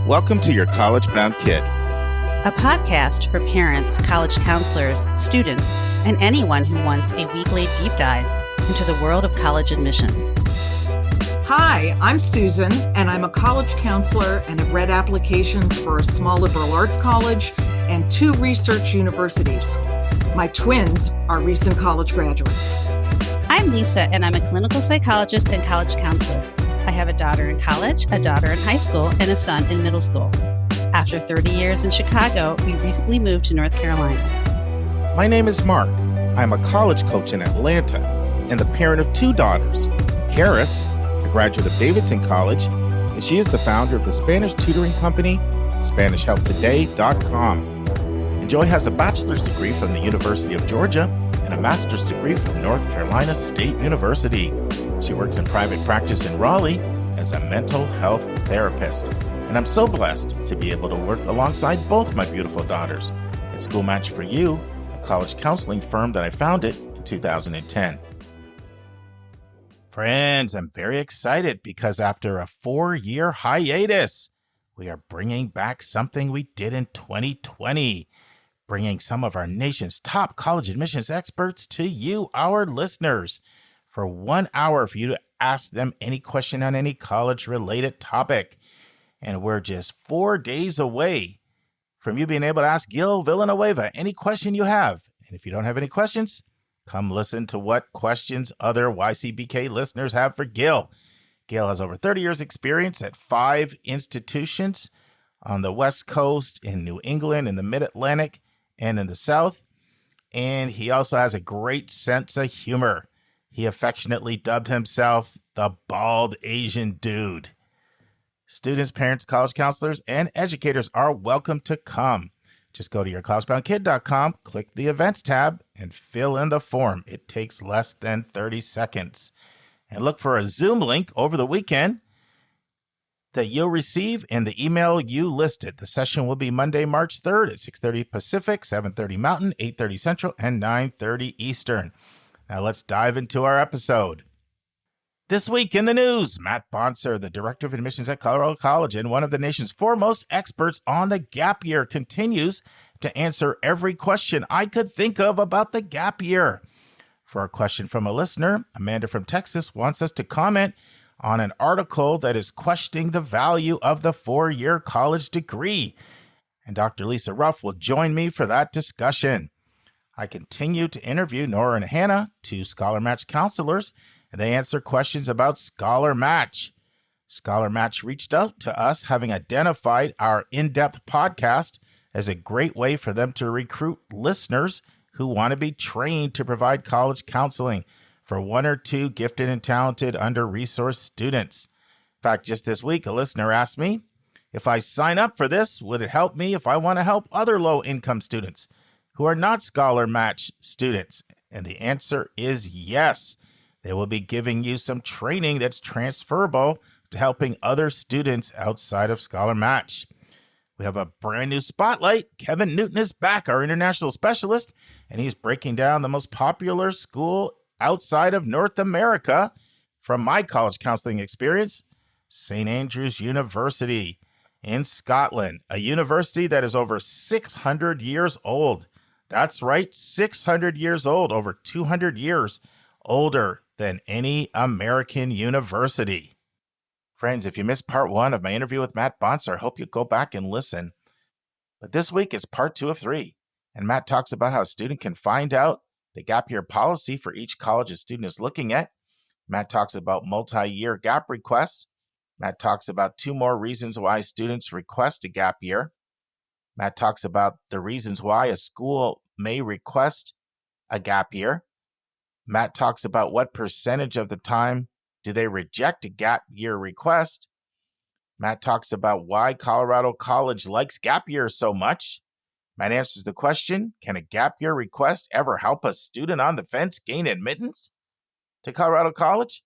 Welcome to Your College Bound Kid, a podcast for parents, college counselors, students, and anyone who wants a weekly deep dive into the world of college admissions. Hi, I'm Susan, and I'm a college counselor and have read applications for a small liberal arts college and 2 research universities. My twins are recent college graduates. I'm Lisa, and I'm a clinical psychologist and college counselor. I have a daughter in college, a daughter in high school, and a son in middle school. After 30 years in Chicago, we recently moved to North Carolina. My name is Mark. I'm a college coach in Atlanta and the parent of 2 daughters. Karis, a graduate of Davidson College, and she is the founder of the Spanish tutoring company, SpanishHelpToday.com. And Joy has a bachelor's degree from the University of Georgia and a master's degree from North Carolina State University. She works in private practice in Raleigh as a mental health therapist. And I'm so blessed to be able to work alongside both my beautiful daughters at School Match for You, a college counseling firm that I founded in 2010. Friends, I'm very excited because after a 4-year hiatus, we are bringing back something we did in 2020, bringing some of our nation's top college admissions experts to you, our listeners, for 1 hour for you to ask them any question on any college-related topic. And we're just 4 days away from you being able to ask Gil Villanueva any question you have. And if you don't have any questions, come listen to what questions other YCBK listeners have for Gil. Gil has over 30 years experience at 5 institutions on the West Coast, in New England, in the Mid-Atlantic, and in the South. And he also has a great sense of humor. He affectionately dubbed himself the Bald Asian Dude. Students, parents, college counselors, and educators are welcome to come. Just go to yourcollegeboundkid.com, click the events tab, and fill in the form. It takes less than 30 seconds. And look for a Zoom link over the weekend that you'll receive in the email you listed. The session will be Monday, March 3rd at 6:30 Pacific, 7:30 Mountain, 8:30 Central, and 9:30 Eastern. Now let's dive into our episode. This week in the news, Matt Bonser, the Director of Admissions at Colorado College and one of the nation's foremost experts on the gap year, continues to answer every question I could think of about the gap year. For a question from a listener, Amanda from Texas wants us to comment on an article that is questioning the value of the 4-year college degree. And Dr. Lisa Ruff will join me for that discussion. I continue to interview Nora and Hannah, 2 ScholarMatch counselors, and they answer questions about ScholarMatch. ScholarMatch reached out to us, having identified our in-depth podcast as a great way for them to recruit listeners who want to be trained to provide college counseling for 1 or 2 gifted and talented under-resourced students. In fact, just this week, a listener asked me, if I sign up for this, would it help me if I want to help other low-income students who are not ScholarMatch students? And the answer is yes. They will be giving you some training that's transferable to helping other students outside of ScholarMatch. We have a brand new spotlight. Kevin Newton is back, our international specialist, and he's breaking down the most popular school outside of North America from my college counseling experience, St. Andrews University in Scotland, a university that is over 600 years old. That's right, 600 years old, over 200 years older than any American university. Friends, if you missed part 1 of my interview with Matt Bonser, I hope you go back and listen. But this week it's part 2 of 3, and Matt talks about how a student can find out the gap year policy for each college a student is looking at. Matt talks about multi-year gap requests. Matt talks about 2 more reasons why students request a gap year. Matt talks about the reasons why a school may request a gap year. Matt talks about what percentage of the time do they reject a gap year request. Matt talks about why Colorado College likes gap years so much. Matt answers the question, can a gap year request ever help a student on the fence gain admittance to Colorado College?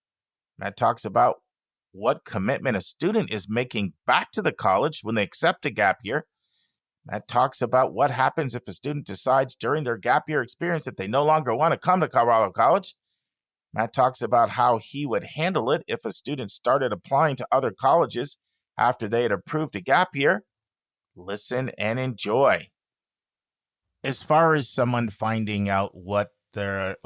Matt talks about what commitment a student is making back to the college when they accept a gap year. Matt talks about what happens if a student decides during their gap year experience that they no longer want to come to Colorado College. Matt talks about how he would handle it if a student started applying to other colleges after they had approved a gap year. Listen and enjoy. As far as someone finding out what their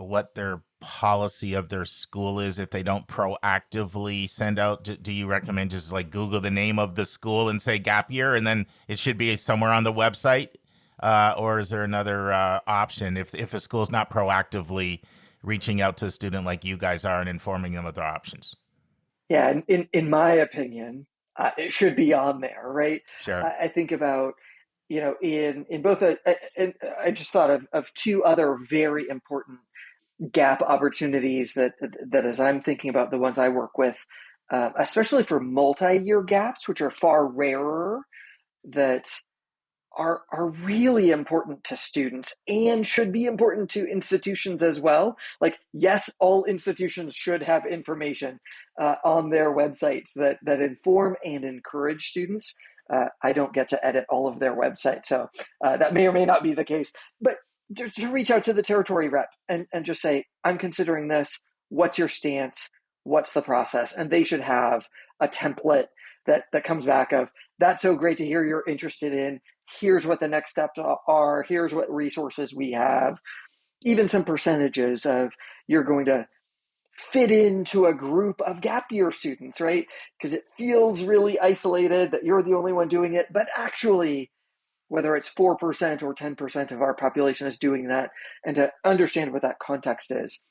policy of their school is, if they don't proactively send out, do you recommend just like Google the name of the school and say gap year, and then it should be somewhere on the website? Or is there another option if a school's not proactively reaching out to a student like you guys are and informing them of their options? Yeah, in my opinion, it should be on there, right? Sure. I think about, in both, I just thought of two other very important gap opportunities that as I'm thinking about the ones I work with, especially for multi-year gaps, which are far rarer, that are really important to students and should be important to institutions as well. Like, yes, all institutions should have information on their websites that inform and encourage students. I don't get to edit all of their websites, so that may or may not be the case. But just to reach out to the territory rep and just say, I'm considering this. What's your stance? What's the process? And they should have a template that comes back of, that's so great to hear you're interested in. Here's what the next steps are. Here's what resources we have. Even some percentages of, you're going to fit into a group of gap year students, right? Because it feels really isolated that you're the only one doing it. But actually, whether it's 4% or 10% of our population is doing that, and to understand what that context is.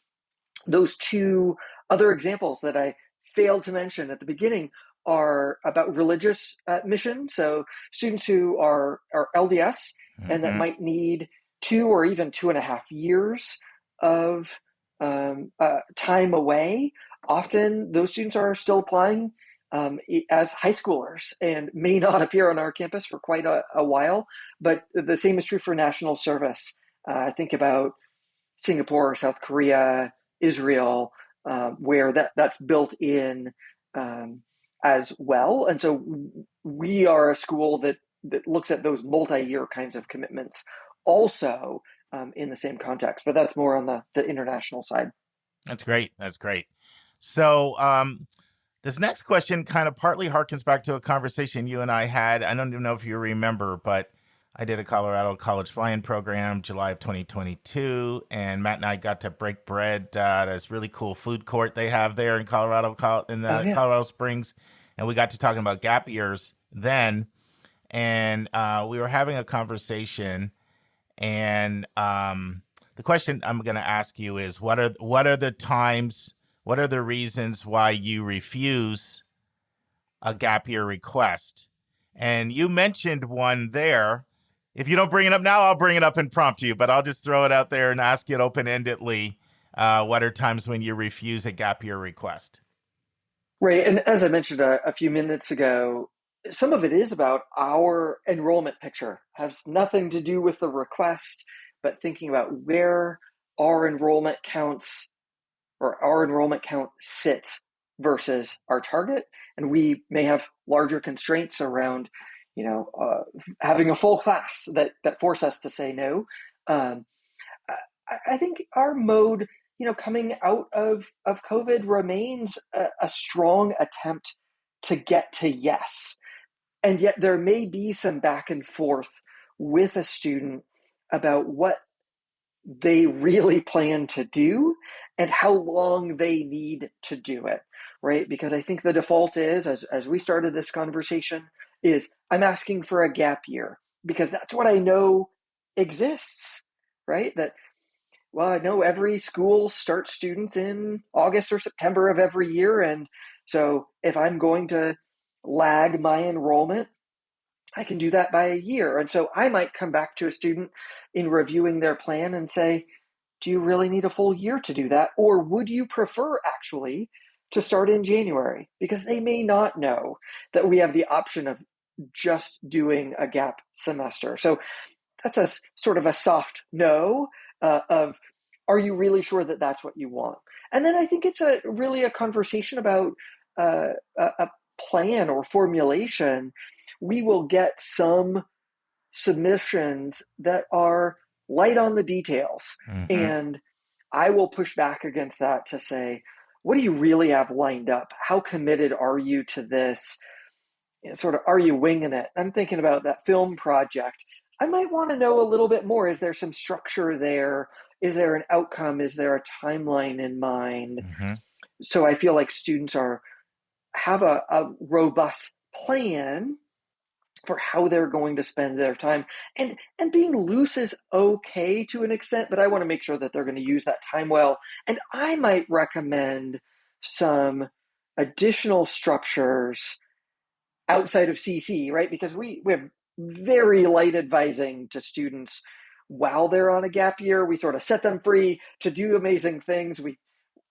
Those two other examples that I failed to mention at the beginning are about religious mission. So students who are LDS and that might need 2 or even 2.5 years of time away. Often those students are still applying as high schoolers and may not appear on our campus for quite a while. But the same is true for national service. Think about Singapore, South Korea, Israel, where that's built in as well. And so we are a school that looks at those multi-year kinds of commitments also in the same context, but that's more on the international side. That's great. That's great. So this next question kind of partly harkens back to a conversation you and I had. I don't even know if you remember, but I did a Colorado college fly-in program July of 2022, and Matt and I got to break bread at this really cool food court they have there in Colorado, Colorado Springs, and we got to talking about gap years then, and we were having a conversation, and the question I'm going to ask you is, what are the reasons why you refuse a gap year request? And you mentioned one there. If you don't bring it up now, I'll bring it up and prompt you, but I'll just throw it out there and ask it open-endedly. What are times when you refuse a gap year request? Right. And as I mentioned a few minutes ago, some of it is about our enrollment picture. It has nothing to do with the request, but thinking about where our enrollment counts or our enrollment count sits versus our target. And we may have larger constraints around having a full class that force us to say no. I think our mode, coming out of COVID remains a strong attempt to get to yes. And yet there may be some back and forth with a student about what they really plan to do and how long they need to do it, right? Because I think the default is, as we started this conversation, is I'm asking for a gap year because that's what I know exists, right? I know every school starts students in August or September of every year. And so if I'm going to lag my enrollment, I can do that by a year. And so I might come back to a student in reviewing their plan and say, do you really need a full year to do that? Or would you prefer actually to start in January? Because they may not know that we have the option of just doing a gap semester. So that's a sort of a soft no of, are you really sure that that's what you want? And then I think it's really a conversation about a plan or formulation. We will get some submissions that are light on the details. Mm-hmm. And I will push back against that to say, what do you really have lined up? How committed are you to this? sort of, are you winging it? I'm thinking about that film project. I might want to know a little bit more. Is there some structure there? Is there an outcome? Is there a timeline in mind? Mm-hmm. So I feel like students have a robust plan for how they're going to spend their time. And being loose is okay to an extent, but I want to make sure that they're going to use that time well. And I might recommend some additional structures outside of CC, right? Because we have very light advising to students while they're on a gap year. We sort of set them free to do amazing things. We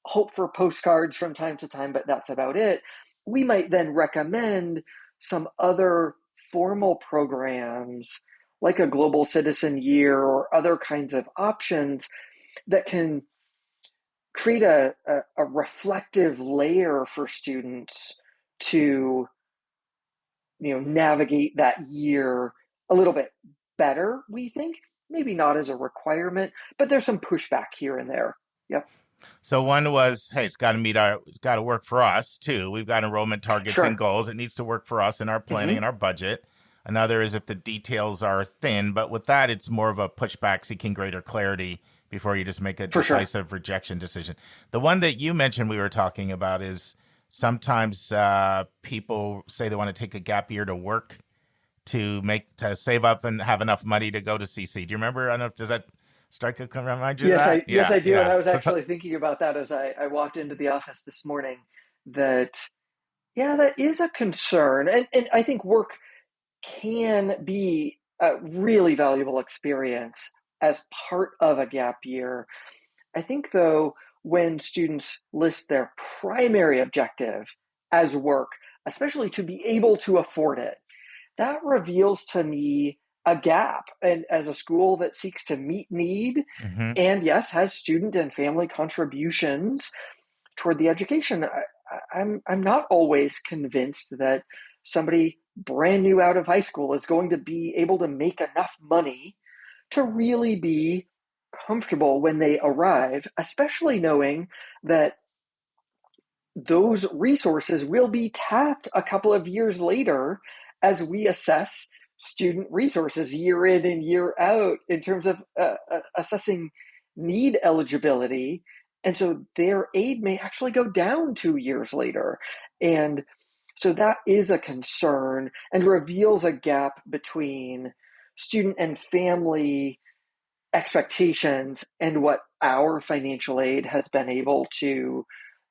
hope for postcards from time to time, but that's about it. We might then recommend some other formal programs like a Global Citizen Year or other kinds of options that can create a reflective layer for students to navigate that year a little bit better, we think. Maybe not as a requirement, but there's some pushback here and there. Yep. So one was, hey, it's got to work for us too. We've got enrollment targets Sure. and goals. It needs to work for us in our planning and our budget. Another is if the details are thin, but with that, it's more of a pushback seeking greater clarity before you just make a decisive rejection decision. The one that you mentioned we were talking about is sometimes people say they want to take a gap year to work to save up and have enough money to go to CC. Do you remember? I don't know, does that strike a remind you of that? Yes, I do. Yeah. And I was actually thinking about that as I walked into the office this morning, that is a concern. And I think work can be a really valuable experience as part of a gap year. I think, though, when students list their primary objective as work, especially to be able to afford it, that reveals to me a gap. And as a school that seeks to meet need and, yes, has student and family contributions toward the education, I'm not always convinced that somebody brand new out of high school is going to be able to make enough money to really be comfortable when they arrive, especially knowing that those resources will be tapped a couple of years later as we assess student resources year in and year out in terms of assessing need eligibility. And so their aid may actually go down 2 years later. And so that is a concern and reveals a gap between student and family expectations and what our financial aid has been able to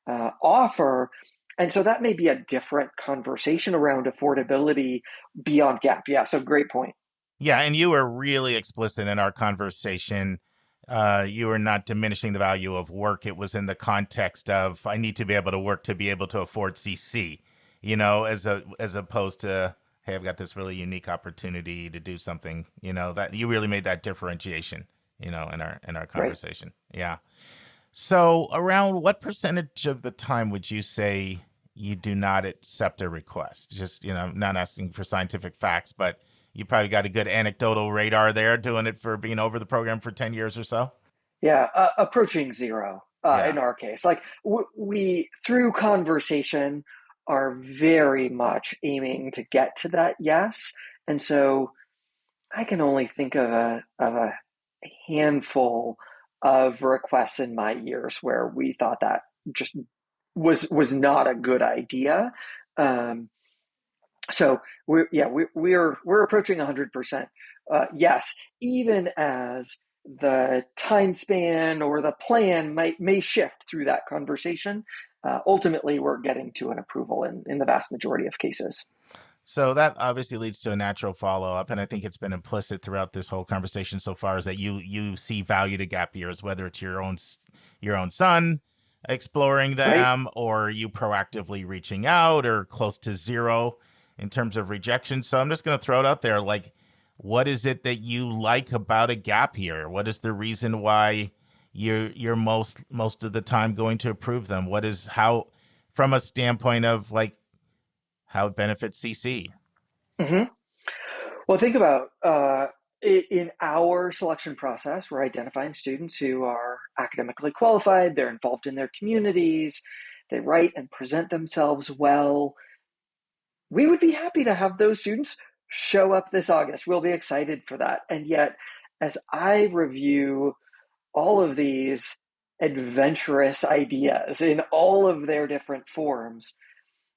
offer. And so that may be a different conversation around affordability beyond gap. Yeah, so great point. Yeah, and you were really explicit in our conversation. You were not diminishing the value of work. It was in the context of, I need to be able to work to be able to afford CC, as opposed to, hey, I've got this really unique opportunity to do something, that you really made that differentiation, in our conversation. Right. Yeah. So around what percentage of the time would you say you do not accept a request? Just, not asking for scientific facts, but you probably got a good anecdotal radar there, doing it for being over the program for 10 years or so. Yeah, approaching zero in our case. Like we, through conversation, are very much aiming to get to that yes. And so I can only think of a handful of requests in my years where we thought that just was not a good idea. So we're approaching 100%. Yes, even as the time span or the plan may shift through that conversation, ultimately we're getting to an approval in the vast majority of cases. So that obviously leads to a natural follow-up, and I think it's been implicit throughout this whole conversation so far, is that you see value to gap years, whether it's your own son exploring them, right, or you proactively reaching out, or close to zero in terms of rejection. So I'm just going to throw it out there, like, what is it that you like about a gap year? What is the reason why you're most of the time going to approve them? What is, how, from a standpoint of like, how it benefits CC? Mm-hmm. Well, think about in our selection process, we're identifying students who are academically qualified, they're involved in their communities, they write and present themselves well. we would be happy to have those students show up this August. We'll be excited for that. And yet, as I review all of these adventurous ideas in all of their different forms,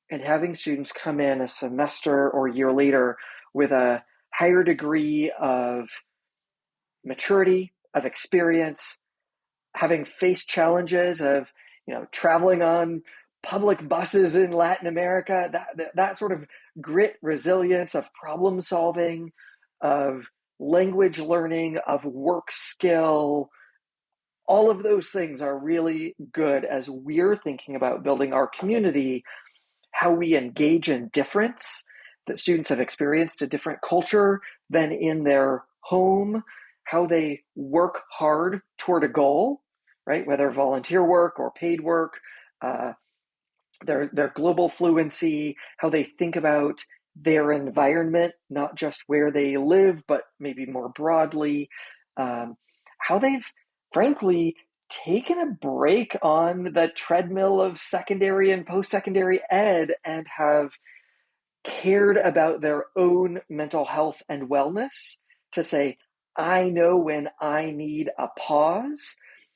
and having students come in a semester or year later with a higher degree of maturity, of experience, having faced challenges of, traveling on public buses in Latin America, that sort of grit, resilience, of problem solving, of language learning, of work skill, all of those things are really good as we're thinking about building our community, how we engage in difference, that students have experienced a different culture than in their home, how they work hard toward a goal, right? Whether volunteer work or paid work, their global fluency, how they think about their environment, not just where they live, but maybe more broadly, how they've frankly taken a break on the treadmill of secondary and post-secondary ed and have cared about their own mental health and wellness to say, I know when I need a pause,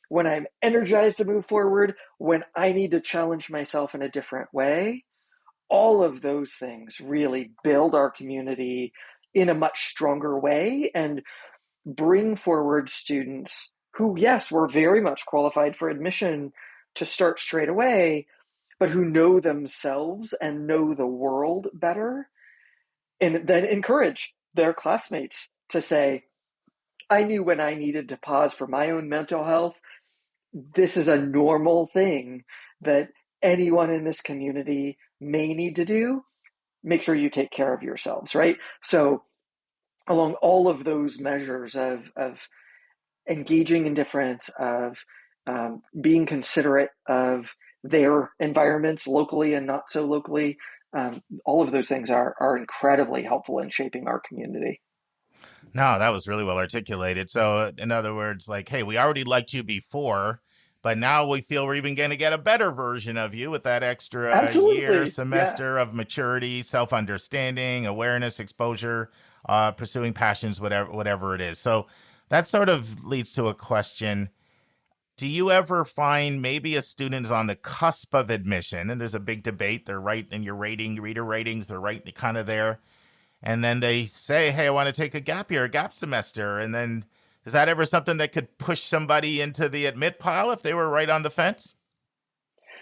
when I'm energized to move forward, when I need to challenge myself in a different way. All of those things really build our community in a much stronger way and bring forward students who, yes, were very much qualified for admission to start straight away, but who know themselves and know the world better, and then encourage their classmates to say, I knew when I needed to pause for my own mental health. This is a normal thing that anyone in this community may need to do. Make sure you take care of yourselves, right? So along all of those measures of engaging in difference, of being considerate of their environments locally and not so locally, all of those things are incredibly helpful in shaping our community. No, that was really well articulated. So, in other words, like, hey, we already liked you before, but now we feel we're even going to get a better version of you with that extra year, Absolutely. semester of maturity, self-understanding, awareness, exposure, pursuing passions, whatever it is. So that sort of leads to a question. Do you ever find maybe a student is on the cusp of admission and there's a big debate? They're right in your reader ratings, they're right kind of there. And then they say, hey, I want to take a gap year, a gap semester. And then is that ever something that could push somebody into the admit pile if they were right on the fence?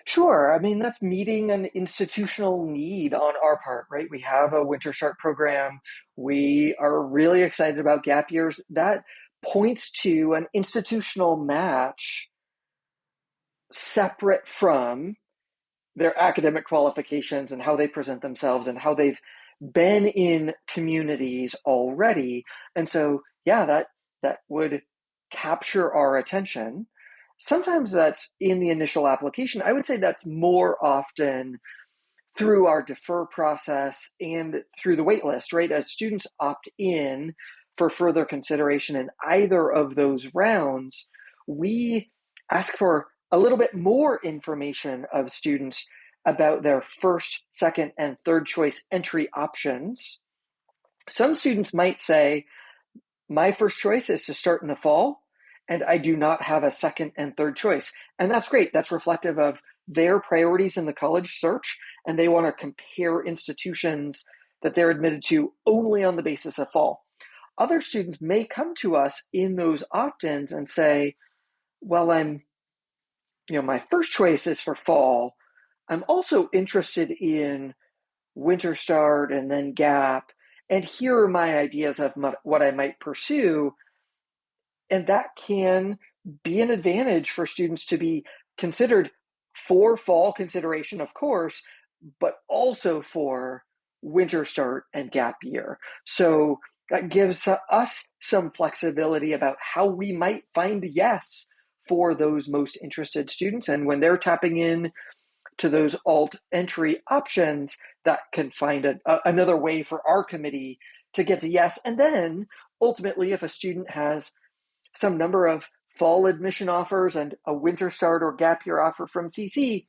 Sure. I mean, that's meeting an institutional need on our part, right? We have a Winter Start program. We are really excited about gap years. That points to an institutional match separate from their academic qualifications and how they present themselves and how they've been in communities already. And so, yeah, that would capture our attention. Sometimes that's in the initial application. I would say that's more often through our defer process and through the wait list, right? As students opt in for further consideration in either of those rounds, we ask for a little bit more information of students about their first, second, and third choice entry options. Some students might say, my first choice is to start in the fall, and I do not have a second and third choice. And that's great. That's reflective of their priorities in the college search, and they want to compare institutions that they're admitted to only on the basis of fall. Other students may come to us in those opt-ins and say, well, my first choice is for fall. I'm also interested in Winter Start and then Gap, and here are my ideas of what I might pursue. And that can be an advantage for students to be considered for fall consideration, of course, but also for Winter Start and Gap Year. So that gives us some flexibility about how we might find yes for those most interested students. And when they're tapping in to those alt entry options, that can find another way for our committee to get to yes. And then ultimately, if a student has some number of fall admission offers and a Winter Start or Gap Year offer from CC,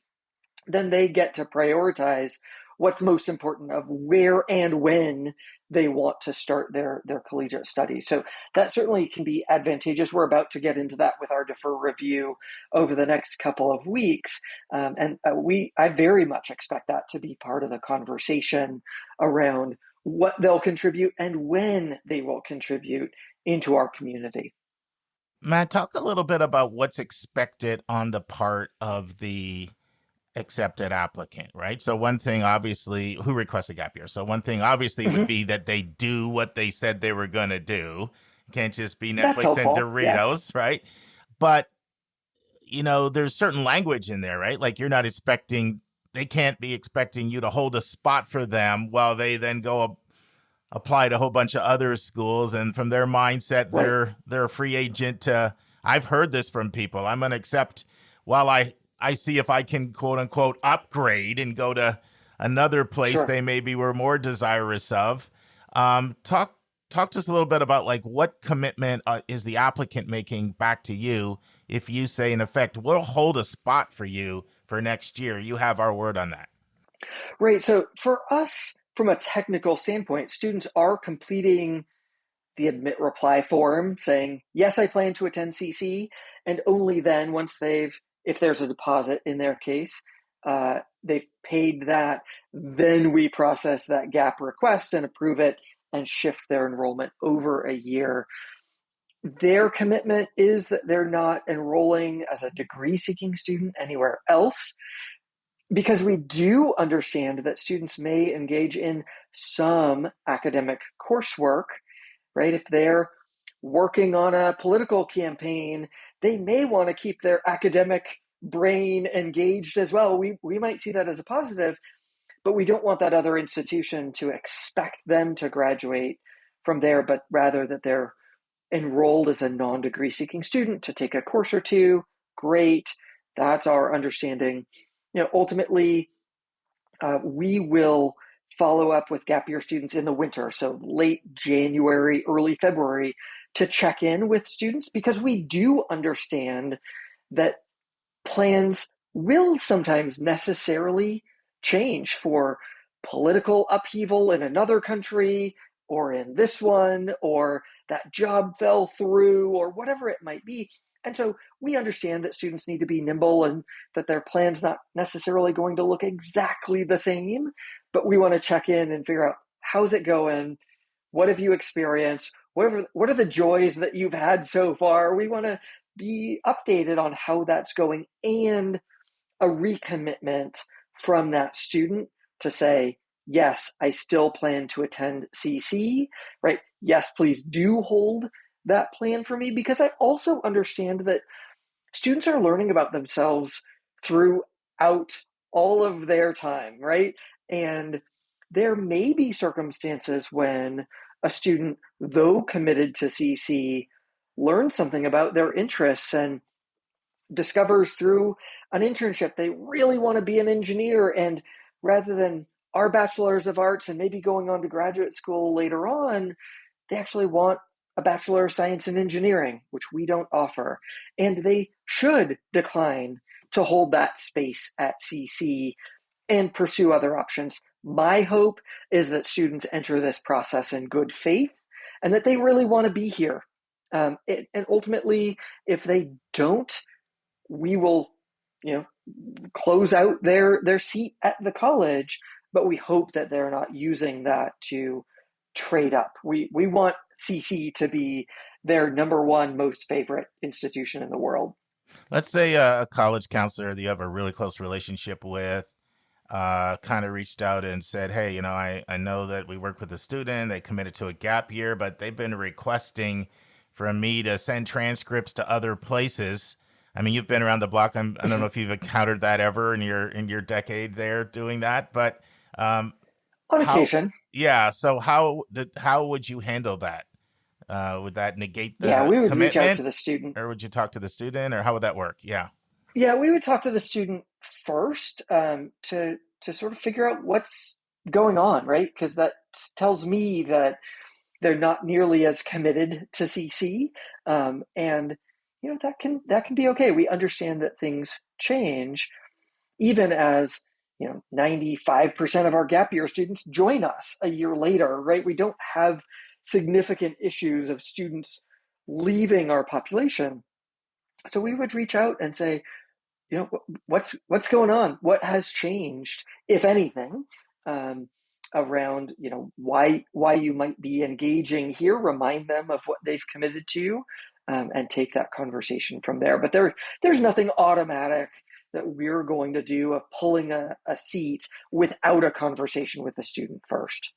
then they get to prioritize what's most important of where and when they want to start their collegiate studies. So that certainly can be advantageous. We're about to get into that with our defer review over the next couple of weeks. I very much expect that to be part of the conversation around what they'll contribute and when they will contribute into our community. Matt, talk a little bit about what's expected on the part of the accepted applicant, right? So one thing, obviously, who requests a gap year? So one thing, obviously, would be that they do what they said they were going to do. Can't just be That's Netflix and helpful. Doritos, Yes. right? But, there's certain language in there, right? Like they can't be expecting you to hold a spot for them while they then go apply to a whole bunch of other schools. And from their mindset, Right. they're a free agent to, I've heard this from people. I'm going to accept while I see if I can, quote unquote, upgrade and go to another place Sure. they maybe were more desirous of. Talk to us a little bit about like what commitment is the applicant making back to you if you say, in effect, we'll hold a spot for you for next year. You have our word on that. Right. So for us, from a technical standpoint, students are completing the admit reply form saying, yes, I plan to attend CC. And only then, if there's a deposit in their case, they've paid that, then we process that gap request and approve it and shift their enrollment over a year. Their commitment is that they're not enrolling as a degree-seeking student anywhere else, because we do understand that students may engage in some academic coursework, right? If they're working on a political campaign, they may want to keep their academic brain engaged as well. We might see that as a positive, but we don't want that other institution to expect them to graduate from there, but rather that they're enrolled as a non-degree seeking student to take a course or two. Great. That's our understanding. Ultimately, we will follow up with gap year students in the winter, so late January, early February, to check in with students, because we do understand that plans will sometimes necessarily change for political upheaval in another country or in this one, or that job fell through, or whatever it might be. And so we understand that students need to be nimble and that their plan's not necessarily going to look exactly the same, but we want to check in and figure out, how's it going? What have you experienced? What are the joys that you've had so far? We want to be updated on how that's going, and a recommitment from that student to say, yes, I still plan to attend CC, right? Yes, please do hold that plan for me, because I also understand that students are learning about themselves throughout all of their time, right? And there may be circumstances when a student, though committed to CC, learns something about their interests and discovers through an internship they really want to be an engineer, and rather than our bachelor's of arts and maybe going on to graduate school later on, they actually want a bachelor of science in engineering, which we don't offer, and they should decline to hold that space at CC and pursue other options. My hope is that students enter this process in good faith and that they really want to be here. And ultimately, if they don't, we will, close out their seat at the college, but we hope that they're not using that to trade up. We want CC to be their number one most favorite institution in the world. Let's say a college counselor that you have a really close relationship with kind of reached out and said, hey, I know that we work with a student, they committed to a gap year, but they've been requesting for me to send transcripts to other places. I mean, you've been around the block. I don't know if you've encountered that ever in your decade there doing that, but on occasion. Yeah. So how would you handle that? Would that negate the we would commitment, reach out to the student, or would you talk to the student, or how would that work? Yeah, we would talk to the student first, to sort of figure out what's going on, right? Because that tells me that they're not nearly as committed to CC, and that can be okay. We understand that things change, even as 95% of our gap year students join us a year later, right? We don't have significant issues of students leaving our population. So we would reach out and say, what's going on? What has changed, if anything, around why you might be engaging here? Remind them of what they've committed to, and take that conversation from there. But there's nothing automatic that we're going to do of pulling a seat without a conversation with the student first.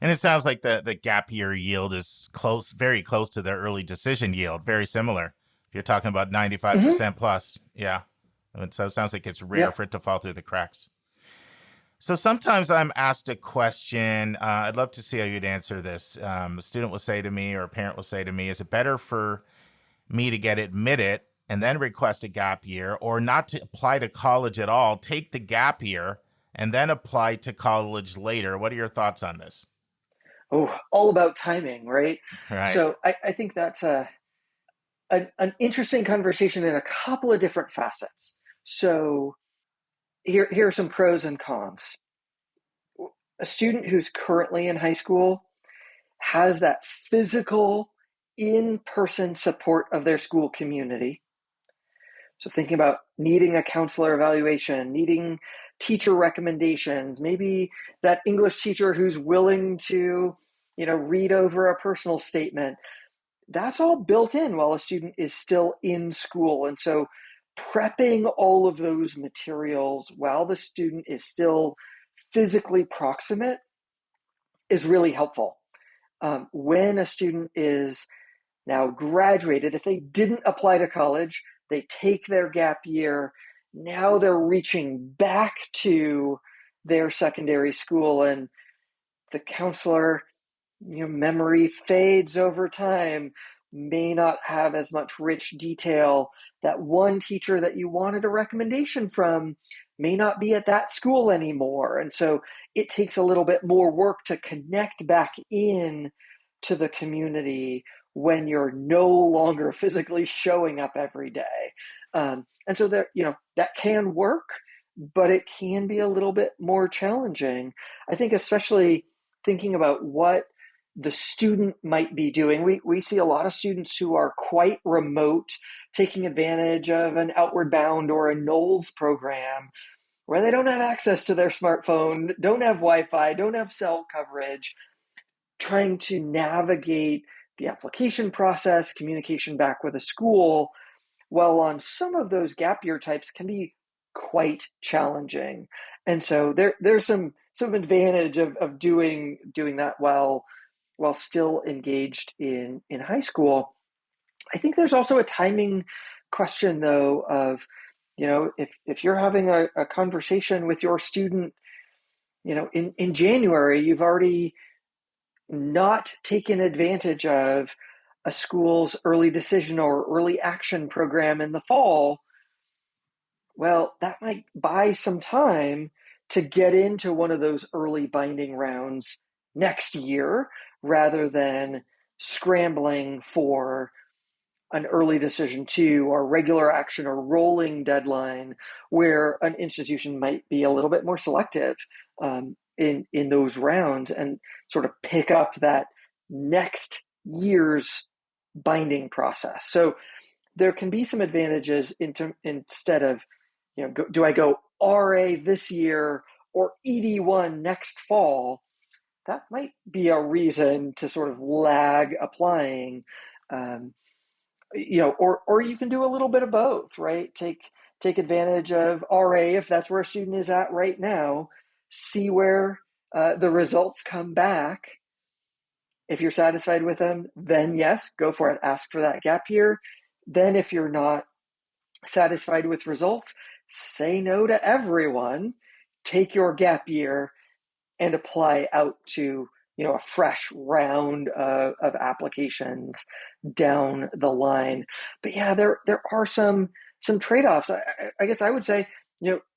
And it sounds like the gap year yield is very close to the early decision yield, very similar. If you're talking about 95% plus, yeah. And so it sounds like it's rare for it to fall through the cracks. So sometimes I'm asked a question. I'd love to see how you'd answer this. A student will say to me, or a parent will say to me, is it better for me to get admitted and then request a gap year, or not to apply to college at all, take the gap year, and then apply to college later? What are your thoughts on this? Oh, all about timing, right? Right. So I think that's an interesting conversation in a couple of different facets. So here are some pros and cons. A student who's currently in high school has that physical, in-person support of their school community. So thinking about needing a counselor evaluation, needing teacher recommendations, maybe that English teacher who's willing to, read over a personal statement. That's all built in while a student is still in school. And so prepping all of those materials while the student is still physically proximate is really helpful. When a student is now graduated, if they didn't apply to college, they take their gap year, now they're reaching back to their secondary school, and the counselor, memory fades over time, may not have as much rich detail. That one teacher that you wanted a recommendation from may not be at that school anymore. And so it takes a little bit more work to connect back in to the community when you're no longer physically showing up every day. And so that can work, but it can be a little bit more challenging. I think especially thinking about what the student might be doing. We see a lot of students who are quite remote, taking advantage of an Outward Bound or a Knowles program where they don't have access to their smartphone, don't have Wi-Fi, don't have cell coverage, trying to navigate the application process, communication back with a school, while on some of those gap year types can be quite challenging. And so there's some advantage of doing that while still engaged in high school. I think there's also a timing question, though, of, if you're having a conversation with your student, in January, you've already not taken advantage of a school's early decision or early action program in the fall. Well, that might buy some time to get into one of those early binding rounds next year, rather than scrambling for an early decision 2 or regular action or rolling deadline, where an institution might be a little bit more selective in those rounds and sort of pick up that next year's binding process. So there can be some advantages instead of, do I go RA this year or ED1 next fall? That might be a reason to sort of lag applying, or you can do a little bit of both, right? Take advantage of RA if that's where a student is at right now, see where the results come back. If you're satisfied with them, then yes, go for it. Ask for that gap year. Then if you're not satisfied with results, say no to everyone, take your gap year and apply out to, a fresh round of applications down the line. But yeah, there are some trade-offs. I guess I would say,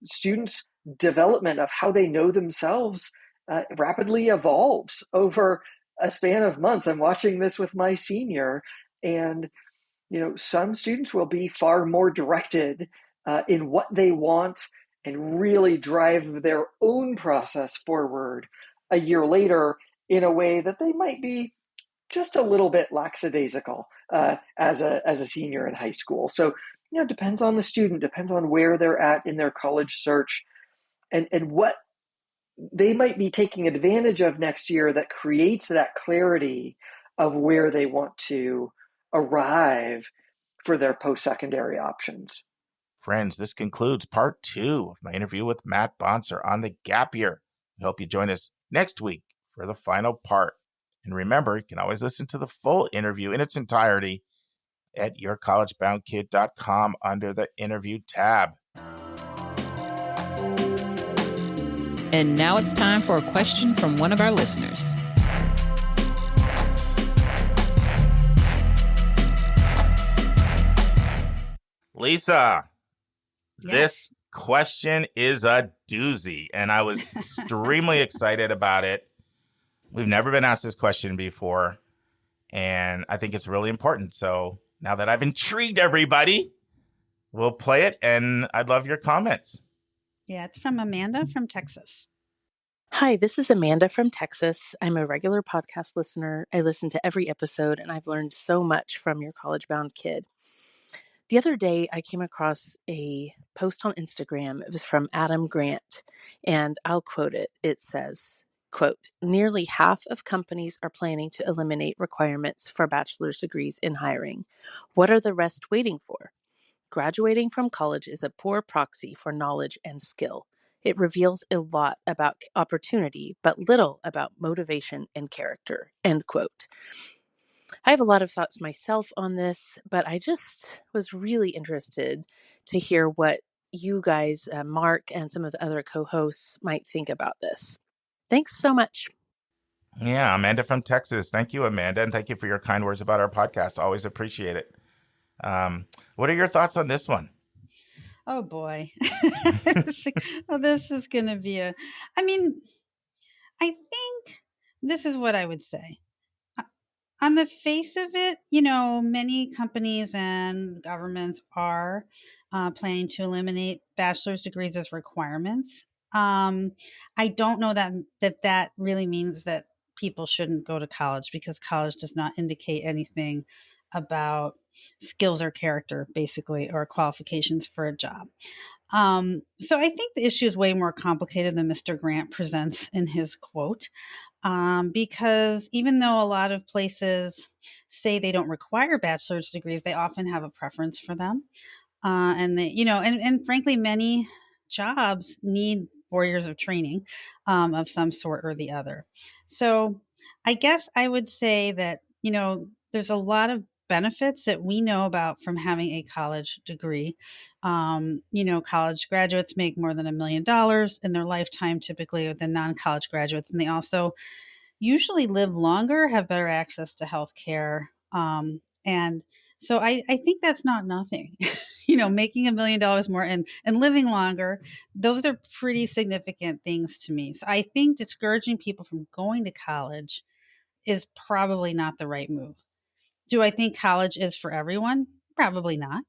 students' development of how they know themselves rapidly evolves over a span of months. I'm watching this with my senior, and some students will be far more directed in what they want and really drive their own process forward a year later in a way that they might be just a little bit lackadaisical as a senior in high school. So, it depends on the student, depends on where they're at in their college search, and what they might be taking advantage of next year that creates that clarity of where they want to arrive for their post-secondary options. Friends, this concludes part 2 of my interview with Matt Bonser on the gap year. We hope you join us next week for the final part. And remember, you can always listen to the full interview in its entirety at yourcollegeboundkid.com under the interview tab. And now it's time for a question from one of our listeners. Lisa, Yes. This question is a doozy, and I was extremely excited about it. We've never been asked this question before, and I think it's really important. So now that I've intrigued everybody, we'll play it, and I'd love your comments. Yeah, it's from Amanda from Texas. Hi, this is Amanda from Texas. I'm a regular podcast listener. I listen to every episode, and I've learned so much from Your College Bound Kid. The other day, I came across a post on Instagram. It was from Adam Grant, and I'll quote it. It says, quote, "Nearly half of companies are planning to eliminate requirements for bachelor's degrees in hiring. What are the rest waiting for? Graduating from college is a poor proxy for knowledge and skill. It reveals a lot about opportunity, but little about motivation and character," end quote. I have a lot of thoughts myself on this, but I just was really interested to hear what you guys, Mark and some of the other co-hosts, might think about this. Thanks so much. Yeah, Amanda from Texas. Thank you, Amanda, and thank you for your kind words about our podcast. Always appreciate it. What are your thoughts on this one? Oh boy. Oh, this is going to be I think this is what I would say. On the face of it, many companies and governments are planning to eliminate bachelor's degrees as requirements. I don't know that really means that people shouldn't go to college, because college does not indicate anything about skills or character, basically, or qualifications for a job. So I think the issue is way more complicated than Mr. Grant presents in his quote. Because even though a lot of places say they don't require bachelor's degrees, they often have a preference for them. And they, and frankly, many jobs need 4 years of training of some sort or the other. So I guess I would say that, there's a lot of benefits that we know about from having a college degree. College graduates make more than $1 million in their lifetime, typically, than non-college graduates. And they also usually live longer, have better access to health care. And so I think that's not nothing. Making $1 million more and living longer, those are pretty significant things to me. So I think discouraging people from going to college is probably not the right move. Do I think college is for everyone? Probably not.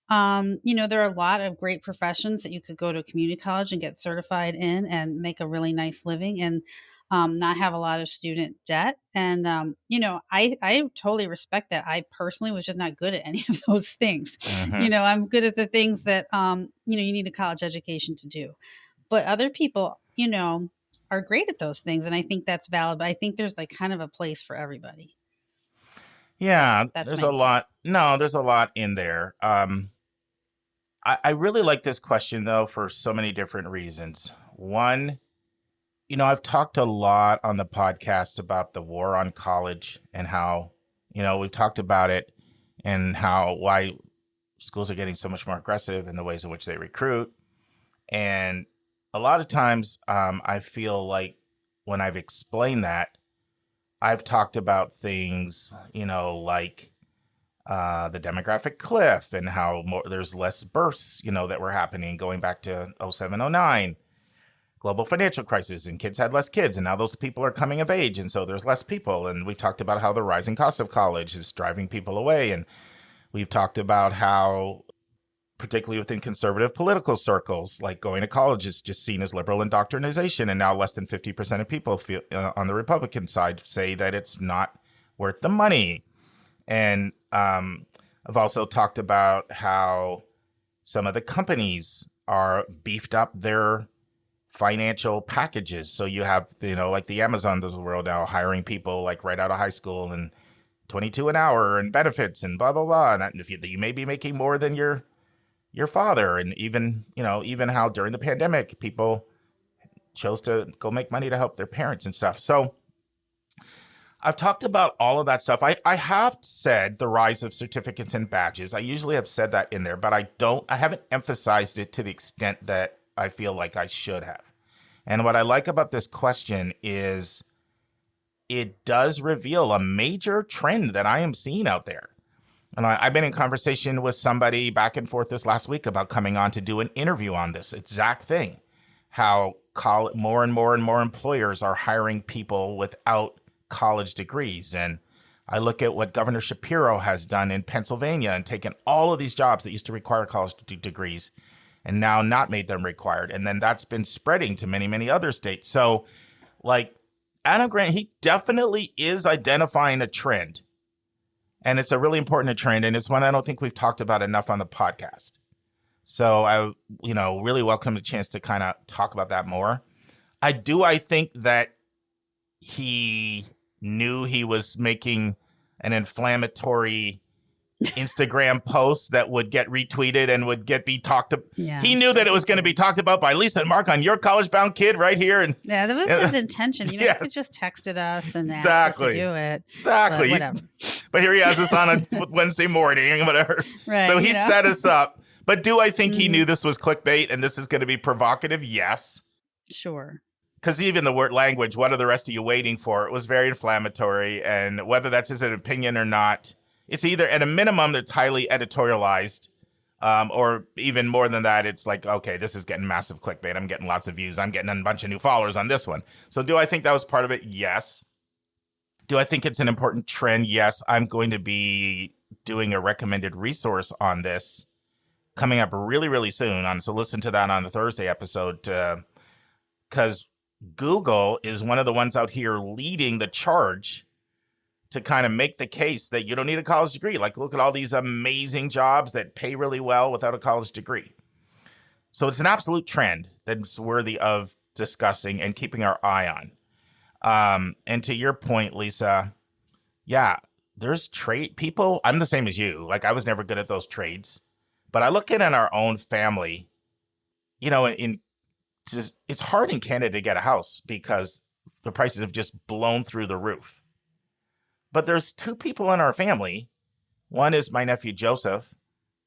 There are a lot of great professions that you could go to a community college and get certified in and make a really nice living and not have a lot of student debt. And, I totally respect that. I personally was just not good at any of those things. Mhm. I'm good at the things that, you need a college education to do. But other people, are great at those things. And I think that's valid. But I think there's kind of a place for everybody. Yeah, That's there's my a lot. No, there's a lot in there. I really like this question, though, for so many different reasons. One, I've talked a lot on the podcast about the war on college and how, we've talked about it and why schools are getting so much more aggressive in the ways in which they recruit. And a lot of times I feel like when I've explained that, I've talked about things, like the demographic cliff and how there's less births, that were happening going back to 07, 09, global financial crisis, and kids had less kids. And now those people are coming of age. And so there's less people. And we've talked about how the rising cost of college is driving people away. And we've talked about how particularly within conservative political circles, like going to college is just seen as liberal indoctrination. And now less than 50% of people feel on the Republican side say that it's not worth the money. And I've also talked about how some of the companies are beefed up their financial packages. So you have, like the Amazon of the world now hiring people like right out of high school and 22 an hour and benefits and blah, blah, blah. And that you may be making more than your father. And even how during the pandemic, people chose to go make money to help their parents and stuff. So I've talked about all of that stuff. I have said the rise of certificates and badges. I usually have said that in there, but I haven't emphasized it to the extent that I feel like I should have. And what I like about this question is it does reveal a major trend that I am seeing out there. And I've been in conversation with somebody back and forth this last week about coming on to do an interview on this exact thing, how more and more and more employers are hiring people without college degrees. And I look at what Governor Shapiro has done in Pennsylvania and taken all of these jobs that used to require college degrees and now not made them required. And then that's been spreading to many, many other states. So like Adam Grant, he definitely is identifying a trend. And it's a really important trend, and it's one I don't think we've talked about enough on the podcast. So I, really welcome the chance to kind of talk about that more. I think that he knew he was making an inflammatory Instagram post that would get retweeted and would be talked about. Yeah. He knew that it was going to be talked about by Lisa and Mark on Your College-Bound Kid right here. And yeah, that was his intention. Yes. He could just texted us and asked us to do it. Exactly. But whatever. But here he has us on a Wednesday morning, whatever. Right. So he set us up. But do I think he knew this was clickbait and this is going to be provocative? Yes. Sure. Because even the word language, what are the rest of you waiting for? It was very inflammatory. And whether that's his opinion or not, it's either at a minimum that's highly editorialized, or even more than that, it's like, okay, this is getting massive clickbait. I'm getting lots of views. I'm getting a bunch of new followers on this one. So do I think that was part of it? Yes. Do I think it's an important trend? Yes. I'm going to be doing a recommended resource on this coming up really, really soon. So listen to that on the Thursday episode, because Google is one of the ones out here leading the charge to kind of make the case that you don't need a college degree. Like, look at all these amazing jobs that pay really well without a college degree. So it's an absolute trend that's worthy of discussing and keeping our eye on. And to your point, Lisa, yeah, there's trade people. I'm the same as you. Like, I was never good at those trades. But I look in our own family, it's hard in Canada to get a house because the prices have just blown through the roof. But there's two people in our family. One is my nephew, Joseph.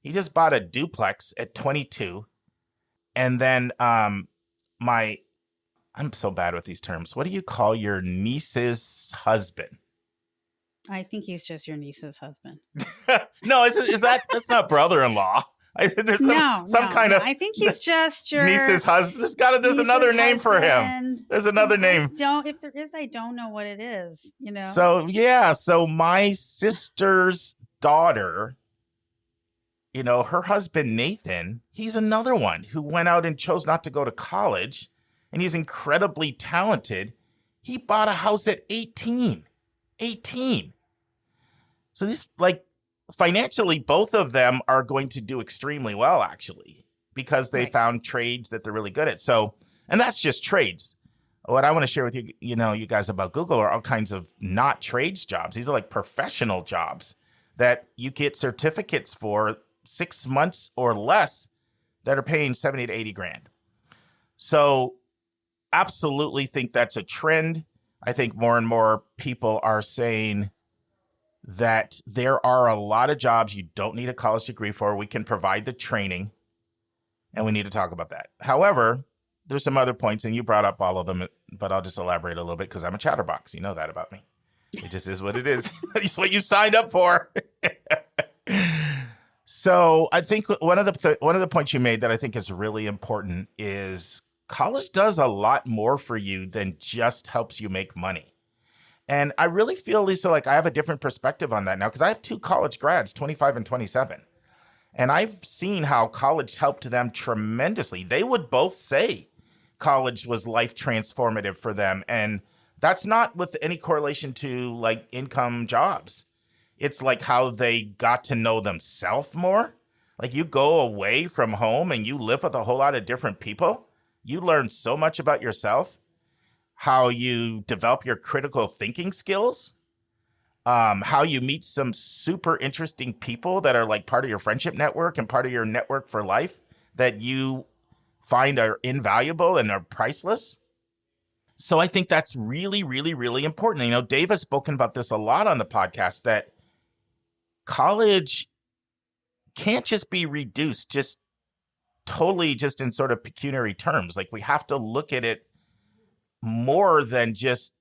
He just bought a duplex at 22. And then I'm so bad with these terms. What do you call your niece's husband? I think he's just your niece's husband. No, that's not brother-in-law. There's some kind of. I think he's just your niece's husband. There's another name for him. There's another name. If there is, I don't know what it is. So my sister's daughter, her husband Nathan, he's another one who went out and chose not to go to college, and he's incredibly talented. He bought a house at 18. So this financially, both of them are going to do extremely well, actually, because they found trades that they're really good at. So, and that's just trades. What I want to share with you, you guys about Google are all kinds of not trades jobs. These are like professional jobs that you get certificates for 6 months or less that are paying 70 to 80 grand. So absolutely think that's a trend. I think more and more people are saying that there are a lot of jobs you don't need a college degree for. We can provide the training, and we need to talk about that. However, there's some other points, and you brought up all of them, but I'll just elaborate a little bit because I'm a chatterbox. You know that about me. It just is what it is. It's what you signed up for. So I think one of the points you made that I think is really important is college does a lot more for you than just helps you make money. And I really feel, Lisa, like I have a different perspective on that now because I have two college grads, 25 and 27. And I've seen how college helped them tremendously. They would both say college was life transformative for them. And that's not with any correlation to like income jobs. It's like how they got to know themselves more. Like you go away from home and you live with a whole lot of different people. You learn so much about yourself, how you develop your critical thinking skills, how you meet some super interesting people that are like part of your friendship network and part of your network for life that you find are invaluable and are priceless. So I think that's really, really, really important. You know, Dave has spoken about this a lot on the podcast, that college can't just be reduced just totally just in sort of pecuniary terms. Like we have to look at it more than just,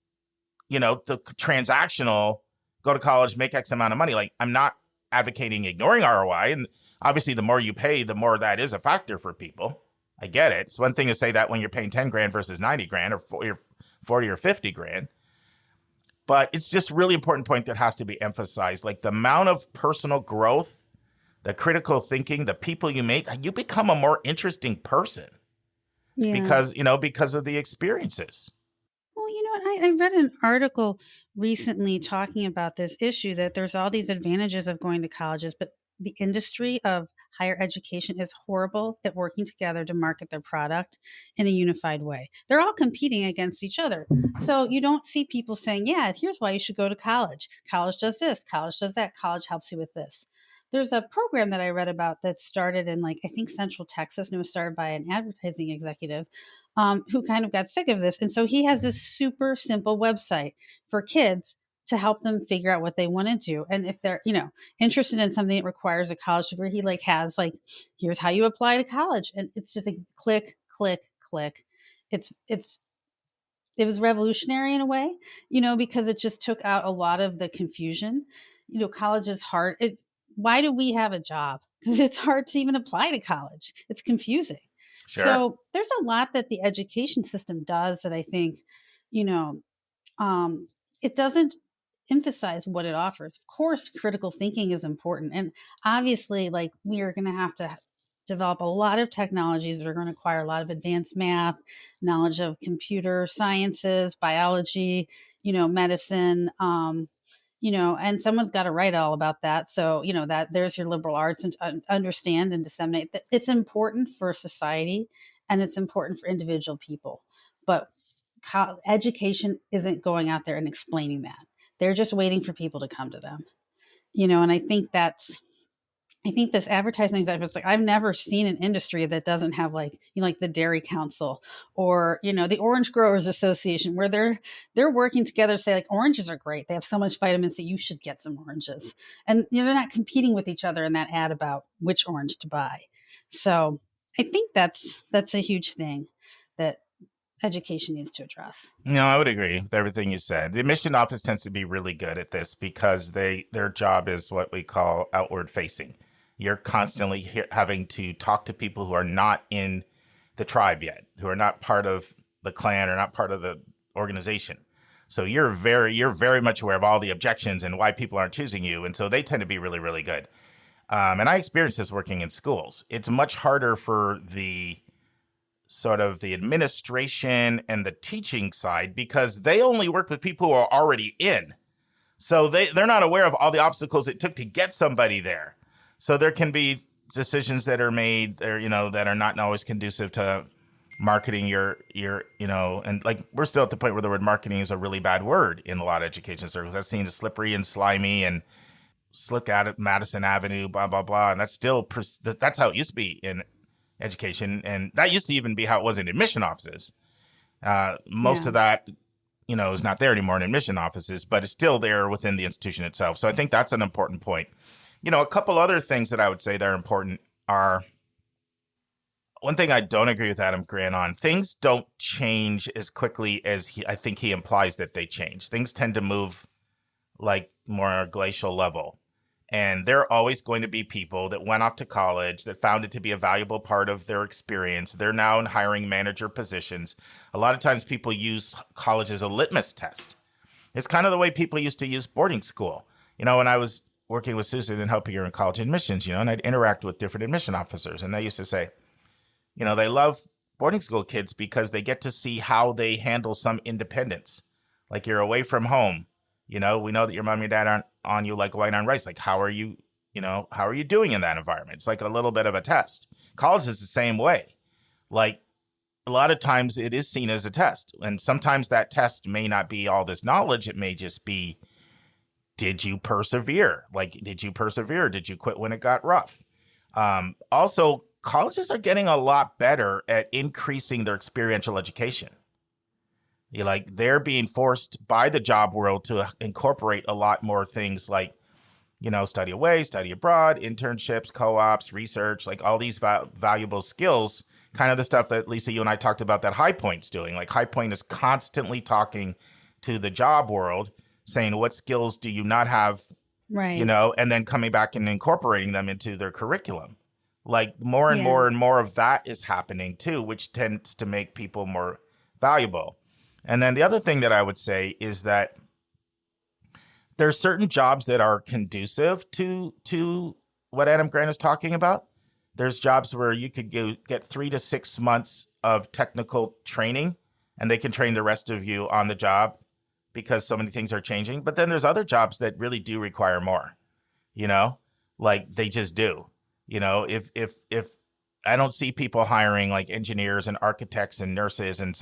you know, the transactional, go to college, make X amount of money. Like I'm not advocating ignoring ROI. And obviously the more you pay, the more that is a factor for people. I get it. It's one thing to say that when you're paying 10 grand versus 90 grand or 40 or 50 grand. But it's just really important point that has to be emphasized. Like the amount of personal growth, the critical thinking, the people you meet, you become a more interesting person because of the experiences. Well, you know what? I read an article recently talking about this issue, that there's all these advantages of going to colleges, but the industry of higher education is horrible at working together to market their product in a unified way. They're all competing against each other. So you don't see people saying, yeah, here's why you should go to college. College does this, college does that, college helps you with this. There's a program that I read about that started in I think Central Texas, and it was started by an advertising executive who kind of got sick of this. And so he has this super simple website for kids to help them figure out what they want to do. And if they're, interested in something that requires a college degree, he has here's how you apply to college. And it's just click, click, click. It was revolutionary in a way, because it just took out a lot of the confusion. College is hard. Why do we have a job? Because it's hard to even apply to college. It's confusing. Sure. So there's a lot that the education system does that I think, it doesn't emphasize what it offers. Of course, critical thinking is important. And obviously, we are going to have to develop a lot of technologies that are going to require a lot of advanced math, knowledge of computer sciences, biology, medicine, and someone's got to write all about that. So, that there's your liberal arts, and to understand and disseminate that it's important for society and it's important for individual people. But education isn't going out there and explaining that. They're just waiting for people to come to them, and I think this advertising example, it's I've never seen an industry that doesn't have the Dairy Council or, the Orange Growers Association, where they're working together to say oranges are great. They have so much vitamin C. You should get some oranges. And they're not competing with each other in that ad about which orange to buy. So I think that's a huge thing that education needs to address. No, I would agree with everything you said. The admission office tends to be really good at this because their job is what we call outward facing. You're constantly having to talk to people who are not in the tribe yet, who are not part of the clan or not part of the organization. So you're very much aware of all the objections and why people aren't choosing you. And so they tend to be really, really good. And I experienced this working in schools. It's much harder for the sort of the administration and the teaching side because they only work with people who are already in. So they're not aware of all the obstacles it took to get somebody there. So there can be decisions that are made there, that are not always conducive to marketing your, and we're still at the point where the word marketing is a really bad word in a lot of education circles. That's seen as slippery and slimy and slick at Madison Avenue, blah, blah, blah. And that's still, that's how it used to be in education. And that used to even be how it was in admission offices. Most of that, is not there anymore in admission offices, but it's still there within the institution itself. So I think that's an important point. A couple other things that I would say that are important are, one thing I don't agree with Adam Grant on, things don't change as quickly as I think he implies that they change. Things tend to move more glacial level. And there are always going to be people that went off to college that found it to be a valuable part of their experience. They're now in hiring manager positions. A lot of times people use college as a litmus test. It's kind of the way people used to use boarding school. When I was working with Susan and helping her in college admissions, and I'd interact with different admission officers. And they used to say, they love boarding school kids because they get to see how they handle some independence. Like, you're away from home. We know that your mom and dad aren't on you like white on rice. Like, how are you doing in that environment? It's like a little bit of a test. College is the same way. Like, a lot of times it is seen as a test. And sometimes that test may not be all this knowledge. It may just be, did you persevere? Like, did you persevere? Did you quit when it got rough? Also, colleges are getting a lot better at increasing their experiential education. They're being forced by the job world to incorporate a lot more things like, study away, study abroad, internships, co-ops, research, like all these valuable skills, kind of the stuff that Lisa, you and I talked about that High Point's doing. Like, High Point is constantly talking to the job world, saying, what skills do you not have, right? And then coming back and incorporating them into their curriculum. Like, more and more and more of that is happening too, which tends to make people more valuable. And then the other thing that I would say is that there's certain jobs that are conducive to what Adam Grant is talking about. There's jobs where you could get 3 to 6 months of technical training, and they can train the rest of you on the job because so many things are changing. But then there's other jobs that really do require more, like they just do. If I don't see people hiring like engineers and architects and nurses and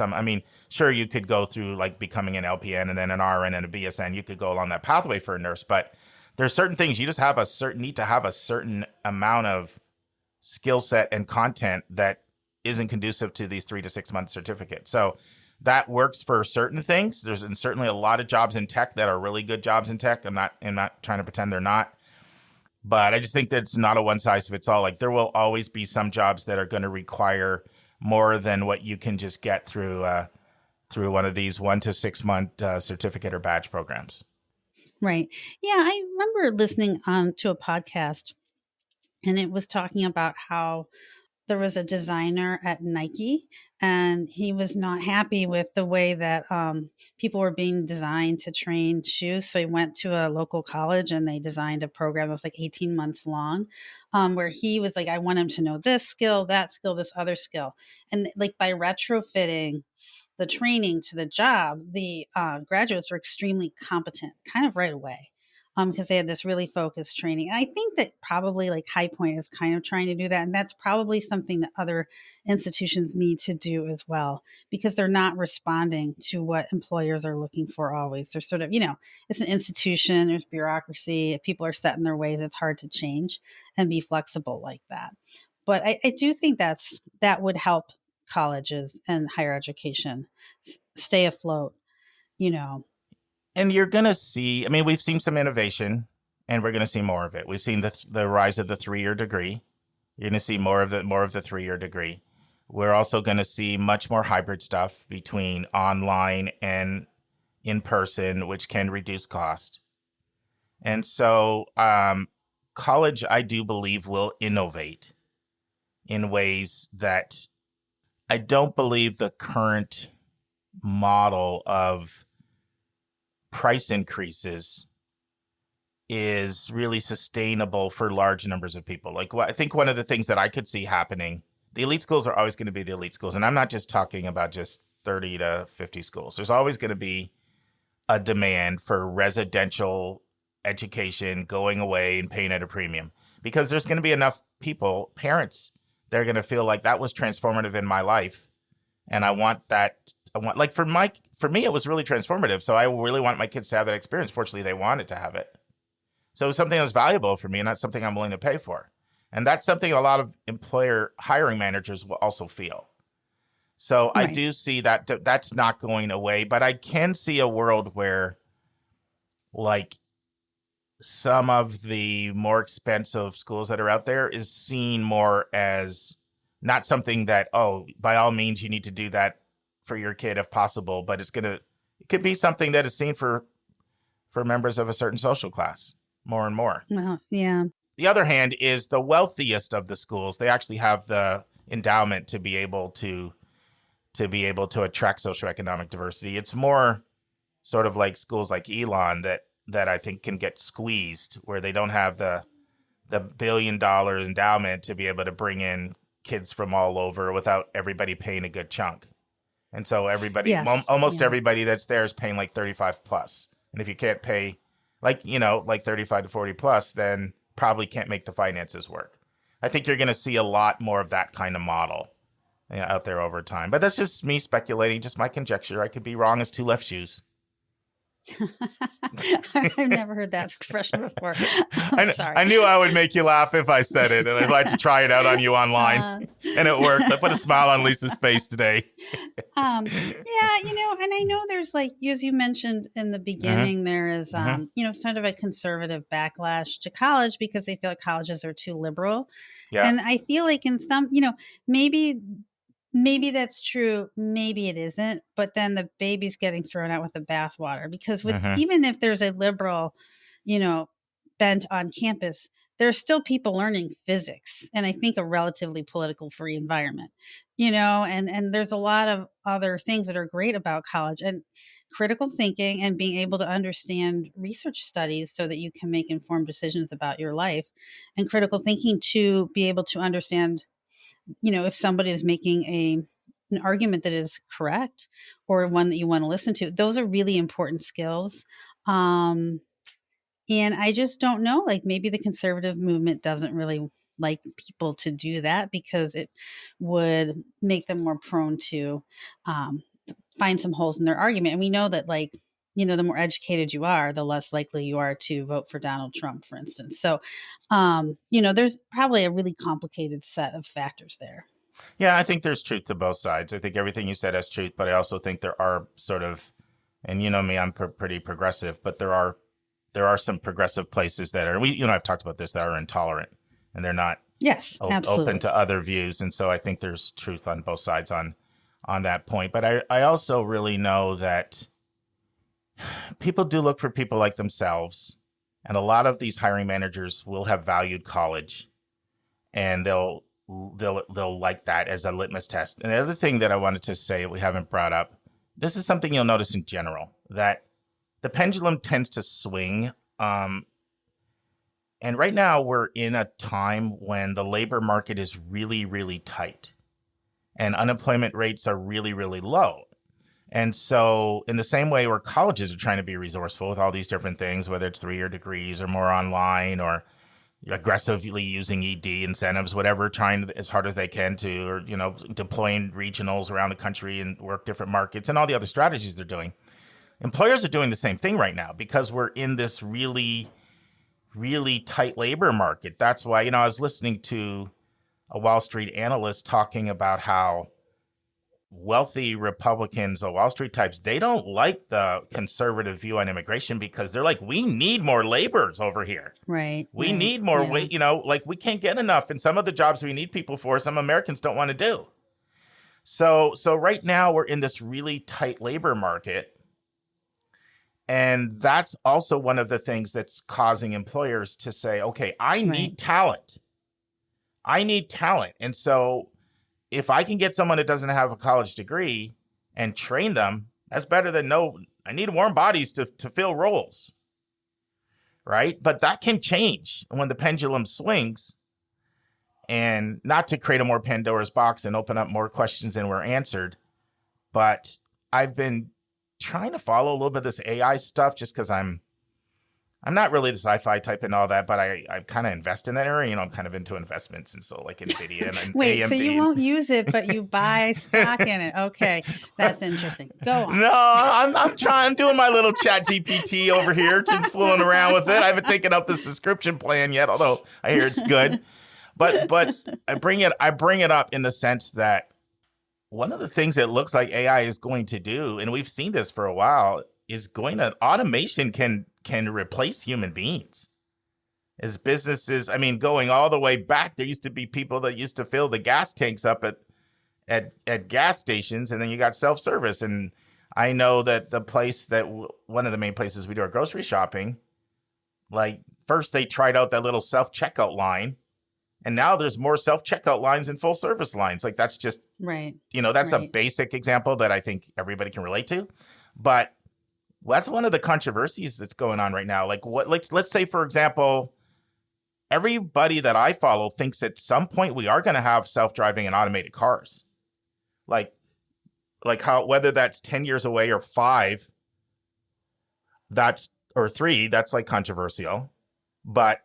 sure, you could go through like becoming an LPN and then an RN and a BSN. You could go along that pathway for a nurse, but there's certain things you just need to have a certain amount of skill set and content that isn't conducive to these 3 to 6 month certificates. So that works for certain things. There's certainly a lot of jobs in tech that are really good jobs in tech. I'm not trying to pretend they're not. But I just think that it's not a one size fits all. Like, there will always be some jobs that are going to require more than what you can just get through one of these 1 to 6 month certificate or badge programs. Right. Yeah. I remember listening to a podcast, and it was talking about how there was a designer at Nike, and he was not happy with the way that people were being designed to train shoes. So he went to a local college and they designed a program that was like 18 months long, where he was like, I want him to know this skill, that skill, this other skill. And like, by retrofitting the training to the job, the graduates were extremely competent kind of right away. Because they had this really focused training. And I think that probably like High Point is kind of trying to do that. And that's probably something that other institutions need to do as well, because they're not responding to what employers are looking for always. They're sort of, it's an institution, there's bureaucracy. If people are set in their ways, it's hard to change and be flexible like that. But I do think that would help colleges and higher education stay afloat, And you're going to see, we've seen some innovation, and we're going to see more of it. We've seen the rise of the 3-year degree. You're going to see more of the 3-year degree. We're also going to see much more hybrid stuff between online and in person, which can reduce cost. And so college, I do believe, will innovate in ways that I don't believe the current model of price increases is really sustainable for large numbers of people. Like, I think one of the things that I could see happening, the elite schools are always going to be the elite schools. And I'm not just talking about just 30 to 50 schools. There's always going to be a demand for residential education going away and paying at a premium, because there's going to be enough people, parents, they're going to feel like that was transformative in my life. And I want that. For me, it was really transformative. So I really want my kids to have that experience. Fortunately, they wanted to have it. So it was something that was valuable for me, and that's something I'm willing to pay for. And that's something a lot of employer hiring managers will also feel. So right. I do see that that's not going away, but I can see a world where, like, some of the more expensive schools that are out there is seen more as not something that, oh, by all means, you need to do that for your kid if possible, but it could be something that is seen for members of a certain social class more and more. Well, yeah. The other hand is the wealthiest of the schools. They actually have the endowment to be able to attract socioeconomic diversity. It's more sort of like schools like Elon that that I think can get squeezed, where they don't have the $1 billion endowment to be able to bring in kids from all over without everybody paying a good chunk. And so everybody, Yes. almost Yeah. everybody that's there is paying like 35 plus. And if you can't pay like 35 to 40 plus, then probably can't make the finances work. I think you're going to see a lot more of that kind of model out there over time. But that's just me speculating, just my conjecture. I could be wrong as two left shoes. I've never heard that expression before. I'm sorry. I knew I would make you laugh if I said it, and I'd like to try it out on you online. And it worked. I put a smile on Lisa's face today. Yeah, and I know there's like, as you mentioned in the beginning, there is, sort of a conservative backlash to college because they feel like colleges are too liberal. Yeah. And I feel like in some, maybe that's true. Maybe it isn't. But then the baby's getting thrown out with the bathwater because even if there's a liberal, bent on campus, there's still people learning physics and I think a relatively political free environment, and there's a lot of other things that are great about college and critical thinking and being able to understand research studies so that you can make informed decisions about your life and critical thinking to be able to understand if somebody is making an argument that is correct or one that you want to listen to. Those are really important skills. And I just don't know, like maybe the conservative movement doesn't really like people to do that because it would make them more prone to find some holes in their argument. And we know that the more educated you are, the less likely you are to vote for Donald Trump, for instance. So, there's probably a really complicated set of factors there. Yeah, I think there's truth to both sides. I think everything you said has truth, but I also think there are sort of, and you know me, I'm pretty progressive, but there are some progressive places that are, I've talked about this, that are intolerant and they're not open to other views. And so I think there's truth on both sides on that point. But I also really know that people do look for people like themselves. And a lot of these hiring managers will have valued college and they'll like that as a litmus test. And the other thing that I wanted to say we haven't brought up, this is something you'll notice in general, that the pendulum tends to swing. And right now we're in a time when the labor market is really, really tight and unemployment rates are really, really low. And so in the same way where colleges are trying to be resourceful with all these different things, whether it's 3-year degrees or more online or aggressively using ED incentives, whatever, trying as hard as they can to, or, deploying regionals around the country and work different markets and all the other strategies they're doing. Employers are doing the same thing right now because we're in this really, really tight labor market. That's why, I was listening to a Wall Street analyst talking about how wealthy Republicans, the Wall Street types, they don't like the conservative view on immigration because they're like, we need more laborers over here. Right. We need more weight, we can't get enough. And some of the jobs we need people for, some Americans don't want to do. So right now we're in this really tight labor market. And that's also one of the things that's causing employers to say, okay, I need talent. I need talent. And so if I can get someone that doesn't have a college degree and train them, that's better than I need warm bodies to fill roles, right? But that can change when the pendulum swings, and not to create a more Pandora's box and open up more questions than were answered. But I've been trying to follow a little bit of this AI stuff just because I'm not really the sci-fi type and all that, but I kind of invest in that area. I'm kind of into investments. And so like NVIDIA and Wait, AMD. So you won't use it, but you buy stock in it. Okay. That's interesting. Go on. No, I'm doing my little chat GPT over here, just fooling around with it. I haven't taken up the subscription plan yet, although I hear it's good. But I bring it up in the sense that one of the things that looks like AI is going to do, and we've seen this for a while, is automation can replace human beings. As businesses, going all the way back, there used to be people that used to fill the gas tanks up at gas stations, and then you got self-service. And I know that one of the main places we do our grocery shopping, like first they tried out that little self-checkout line, and now there's more self-checkout lines and full service lines. Like that's just, right. That's a basic example that I think everybody can relate to. But that's one of the controversies that's going on right now. Like let's say, for example, everybody that I follow thinks at some point we are going to have self-driving and automated cars. Like how, whether that's 10 years away or 5, or 3, that's like controversial, but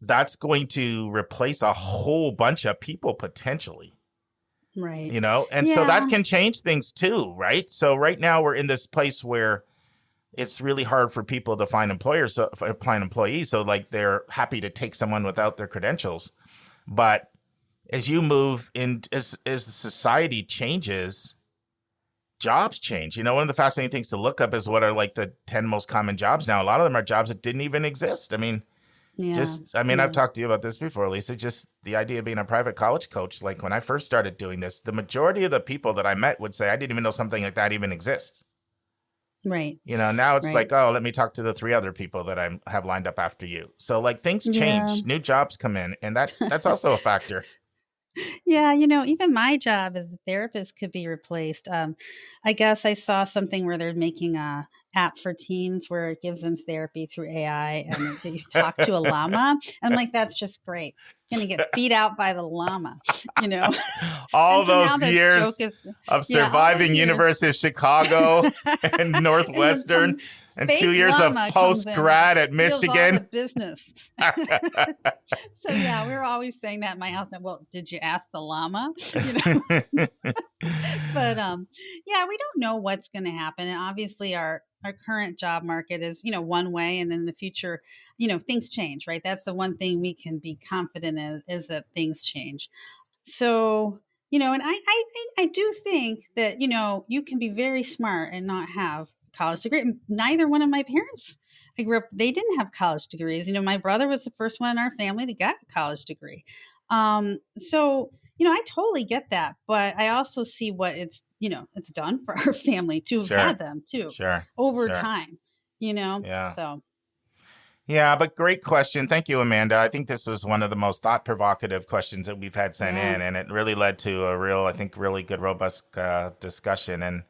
that's going to replace a whole bunch of people potentially. Right. And so that can change things too, right? So right now we're in this place where it's really hard for people to find employees. So like they're happy to take someone without their credentials. But as you move in, as society changes, jobs change. One of the fascinating things to look up is what are like the 10 most common jobs now. A lot of them are jobs that didn't even exist. I mean, I've talked to you about this before, Lisa, just the idea of being a private college coach. Like when I first started doing this, the majority of the people that I met would say, I didn't even know something like that even exists. Right. Now it's like, oh, let me talk to the 3 other people that I have lined up after you. So like things change, new jobs come in, and that's also a factor. Yeah, even my job as a therapist could be replaced. I guess I saw something where they're making a app for teens where it gives them therapy through AI, and you talk to a llama. And I'm like, that's just great. Going to get beat out by the llama, All those years of surviving University of Chicago and Northwestern. And 2 years of post-grad at Michigan. All the business. So yeah, we were always saying that in my house. Well, did you ask the llama? But yeah, we don't know what's going to happen. And obviously our current job market is, one way, and then in the future, things change, right? That's the one thing we can be confident in, is that things change. So, and I do think that, you can be very smart and not have college degree. Neither one of my parents I grew up, they didn't have college degrees. My brother was the first one in our family to get a college degree. So, I totally get that, but I also see what it's done for our family to have had them too over time, Yeah. So. Yeah, but great question. Thank you, Amanda. I think this was one of the most thought-provocative questions that we've had sent in, and it really led to a really good, robust discussion. And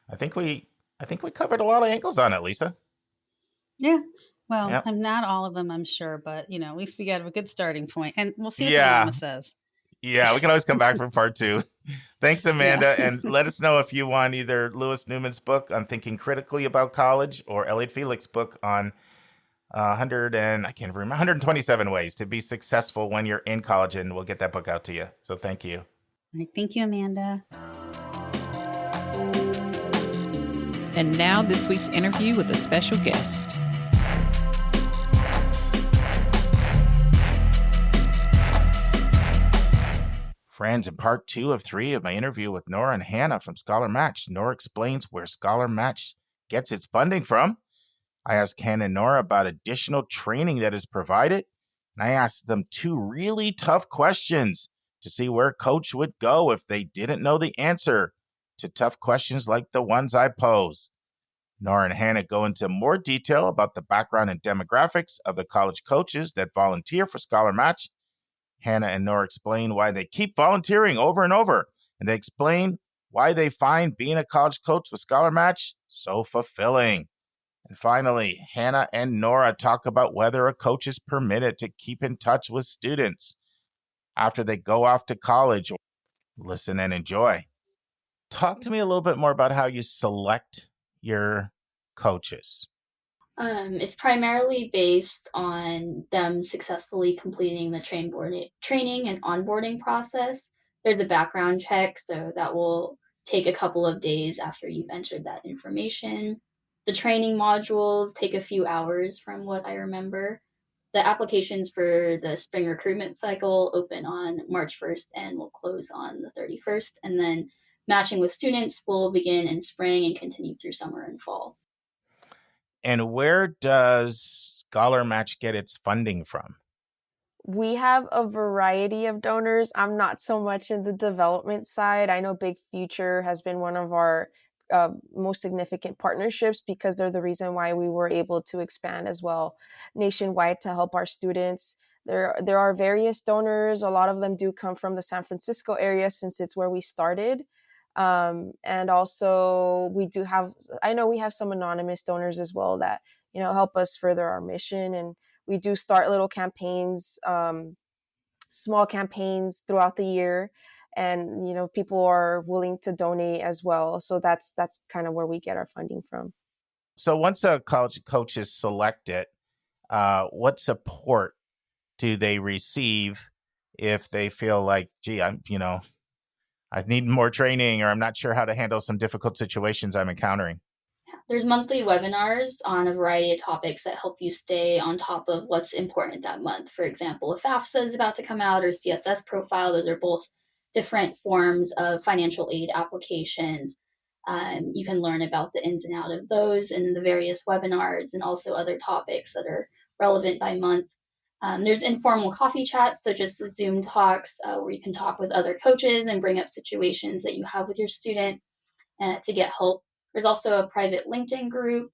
I think we covered a lot of angles on it, Lisa. Yeah. Well, I'm not all of them, I'm sure, but at least we got a good starting point, and we'll see what the llama says. Yeah, we can always come back for part 2. Thanks, Amanda. And let us know if you want either Lewis Newman's book on thinking critically about college or Elliot Felix's book on 127 ways to be successful when you're in college, and we'll get that book out to you. So thank you. Thank you, Amanda. And now this week's interview with a special guest. Friends, in part 2 of 3 of my interview with Nora and Hannah from ScholarMatch, Nora explains where ScholarMatch gets its funding from. I asked Hannah and Nora about additional training that is provided, and I asked them 2 really tough questions to see where a coach would go if they didn't know the answer to tough questions like the ones I pose. Nora and Hannah go into more detail about the background and demographics of the college coaches that volunteer for ScholarMatch. Hannah and Nora explain why they keep volunteering over and over, and they explain why they find being a college coach with ScholarMatch so fulfilling. And finally, Hannah and Nora talk about whether a coach is permitted to keep in touch with students after they go off to college. Listen and enjoy. Talk to me a little bit more about how you select your coaches. It's primarily based on them successfully completing the training and onboarding process. There's a background check, so that will take a couple of days after you've entered that information. The training modules take a few hours from what I remember. The applications for the spring recruitment cycle open on March 1st and will close on the 31st. And then matching with students will begin in spring and continue through summer and fall. And where does ScholarMatch get its funding from? We have a variety of donors. I'm not so much in the development side. I know Big Future has been one of our most significant partnerships because they're the reason why we were able to expand as well nationwide to help our students. There are various donors. A lot of them do come from the San Francisco area since it's where we started. And also I know we have some anonymous donors as well that, help us further our mission. And we do start little campaigns, small campaigns throughout the year. And, people are willing to donate as well. So that's kind of where we get our funding from. So once a college coach is selected, what support do they receive if they feel like, gee, I need more training, or I'm not sure how to handle some difficult situations I'm encountering? There's monthly webinars on a variety of topics that help you stay on top of what's important that month. For example, if FAFSA is about to come out, or CSS profile, those are both different forms of financial aid applications. You can learn about the ins and outs of those in the various webinars, and also other topics that are relevant by month. There's informal coffee chats, such as the Zoom talks, where you can talk with other coaches and bring up situations that you have with your student to get help. There's also a private LinkedIn group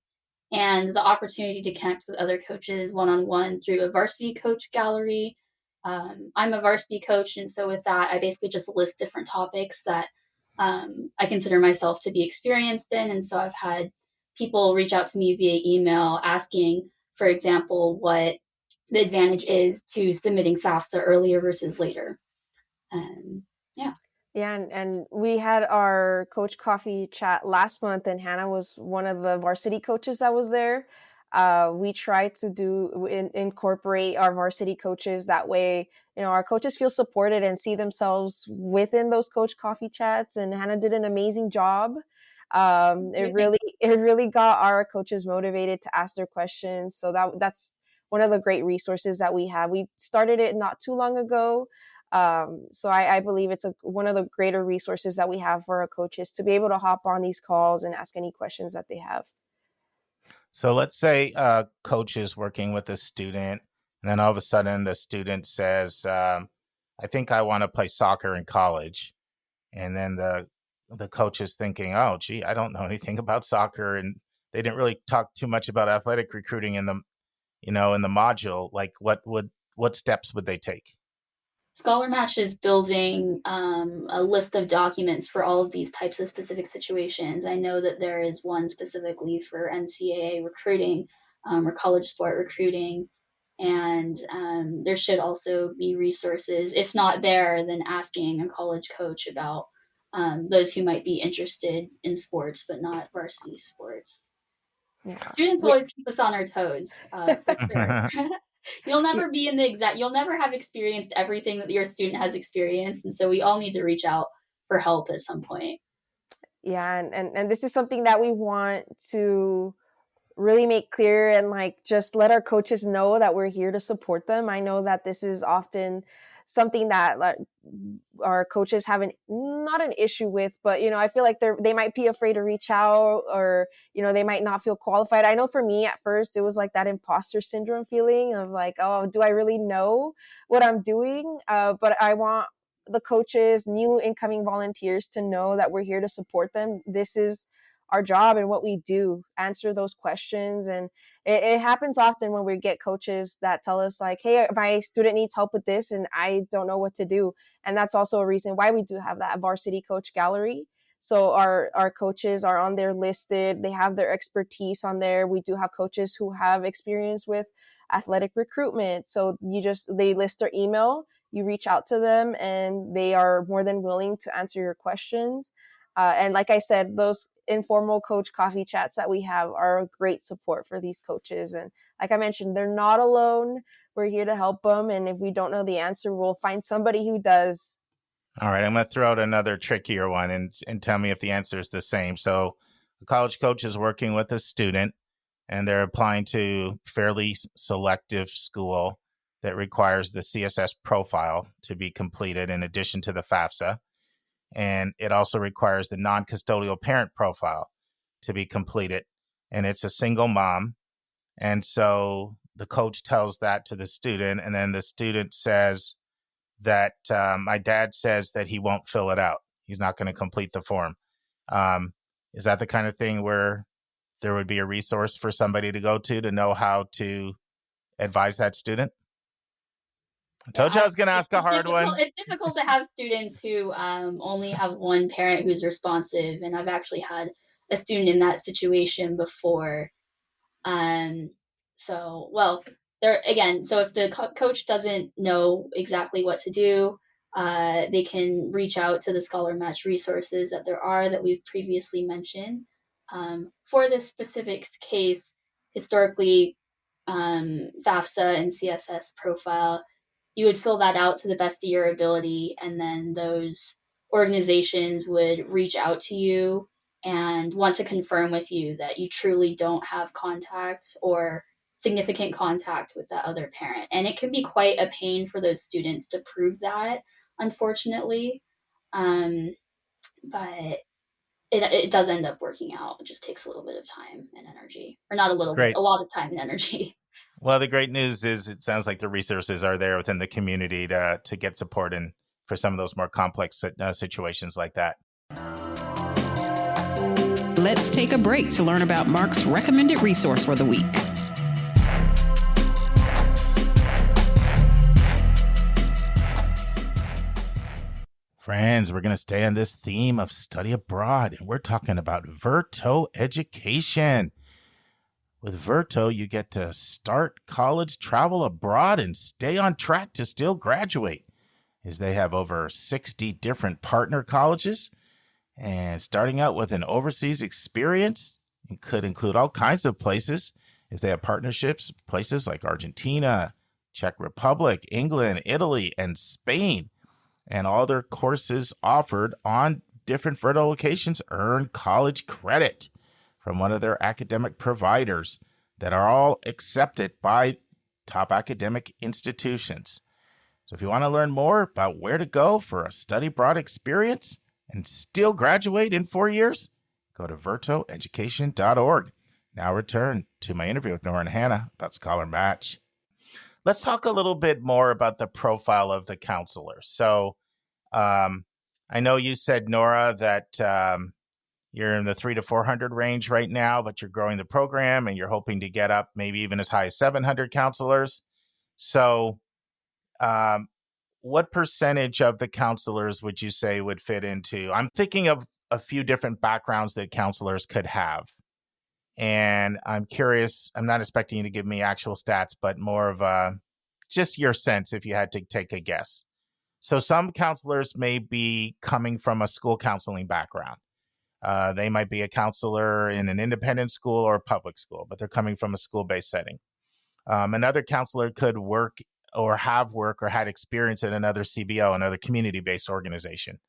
and the opportunity to connect with other coaches one-on-one through a varsity coach gallery. I'm a varsity coach, and so with that, I basically just list different topics that I consider myself to be experienced in. And so I've had people reach out to me via email asking, for example, what the advantage is to submitting FAFSA earlier versus later. Yeah. Yeah, and we had our coach coffee chat last month, and Hannah was one of the varsity coaches that was there. We tried to incorporate our varsity coaches. That way, our coaches feel supported and see themselves within those coach coffee chats. And Hannah did an amazing job. It really got our coaches motivated to ask their questions. So that's one of the great resources that we have. We started it not too long ago. So I believe it's one of the greater resources that we have for our coaches to be able to hop on these calls and ask any questions that they have. So let's say a coach is working with a student, and then all of a sudden the student says, I think I want to play soccer in college. And then the coach is thinking, oh, gee, I don't know anything about soccer. And they didn't really talk too much about athletic recruiting in the module. Like what steps would they take? ScholarMatch is building a list of documents for all of these types of specific situations. I know that there is one specifically for NCAA recruiting or college sport recruiting. And there should also be resources, if not there, then asking a college coach about those who might be interested in sports, but not varsity sports. Yeah. Students always keep us on our toes, for sure. You'll never be you'll never have experienced everything that your student has experienced. And so we all need to reach out for help at some point. Yeah. And this is something that we want to really make clear, and just let our coaches know that we're here to support them. I know that this is often something that our coaches have not an issue with, but I feel like they might be afraid to reach out, or they might not feel qualified. I know for me at first it was like that imposter syndrome feeling of like, oh, do I really know what I'm doing? But I want the coaches, new incoming volunteers, to know that we're here to support them. This is our job and what we do, answer those questions. And it happens often when we get coaches that tell us like, hey, my student needs help with this and I don't know what to do. And that's also a reason why we do have that varsity coach gallery. So our coaches are on there listed. They have their expertise on there. We do have coaches who have experience with athletic recruitment. So they list their email, you reach out to them, and they are more than willing to answer your questions. And like I said, those informal coach coffee chats that we have are a great support for these coaches. And like I mentioned, they're not alone. We're here to help them. And if we don't know the answer, we'll find somebody who does. All right. I'm going to throw out another trickier one and tell me if the answer is the same. So a college coach is working with a student and they're applying to fairly selective school that requires the CSS profile to be completed in addition to the FAFSA. And it also requires the non-custodial parent profile to be completed. And it's a single mom. And so the coach tells that to the student. And then the student says that my dad says that he won't fill it out. He's not going to complete the form. Is that the kind of thing where there would be a resource for somebody to go to know how to advise that student? I told you I was going to ask a hard difficult, one. it's difficult to have students who only have one parent who's responsive, and I've actually had a student in that situation before. So, well, there again, so if the coach doesn't know exactly what to do, they can reach out to the ScholarMatch resources that we've previously mentioned. For this specific case, historically, FAFSA and CSS profile, you would fill that out to the best of your ability, and then those organizations would reach out to you and want to confirm with you that you truly don't have contact or significant contact with that other parent. And it can be quite a pain for those students to prove that, unfortunately. But it does end up working out. It just takes a little bit of time and energy, or not a little bit, Great. a lot of time and energy. Well, the great news is it sounds like the resources are there within the community to get support in for some of those more complex situations like that. Let's take a break to learn about Mark's recommended resource for the week. Friends, we're going to stay on this theme of study abroad, and we're talking about Verto education. With Verto, you get to start college, travel abroad, and stay on track to still graduate, as they have over 60 different partner colleges. And starting out with an overseas experience, it could include all kinds of places, as they have partnerships, places like Argentina, Czech Republic, England, Italy, and Spain. And all their courses offered on different Verto locations earn college credit from one of their academic providers that are all accepted by top academic institutions. So if you want to learn more about where to go for a study abroad experience and still graduate in 4 years, go to vertoeducation.org. Now return to my interview with Nora and Hannah about ScholarMatch. Let's talk a little bit more about the profile of the counselor. So I know you said, Nora, that you're in the 300 to 400 range right now, but you're growing the program and you're hoping to get up maybe even as high as 700 counselors. So what percentage of the counselors would you say would fit into? I'm thinking of a few different backgrounds that counselors could have. And I'm curious, I'm not expecting you to give me actual stats, but more of just your sense if you had to take a guess. So some counselors may be coming from a school counseling background. They might be a counselor in an independent school or a public school, but they're coming from a school-based setting. Another counselor could work or have work or had experience in another CBO, another community-based organization.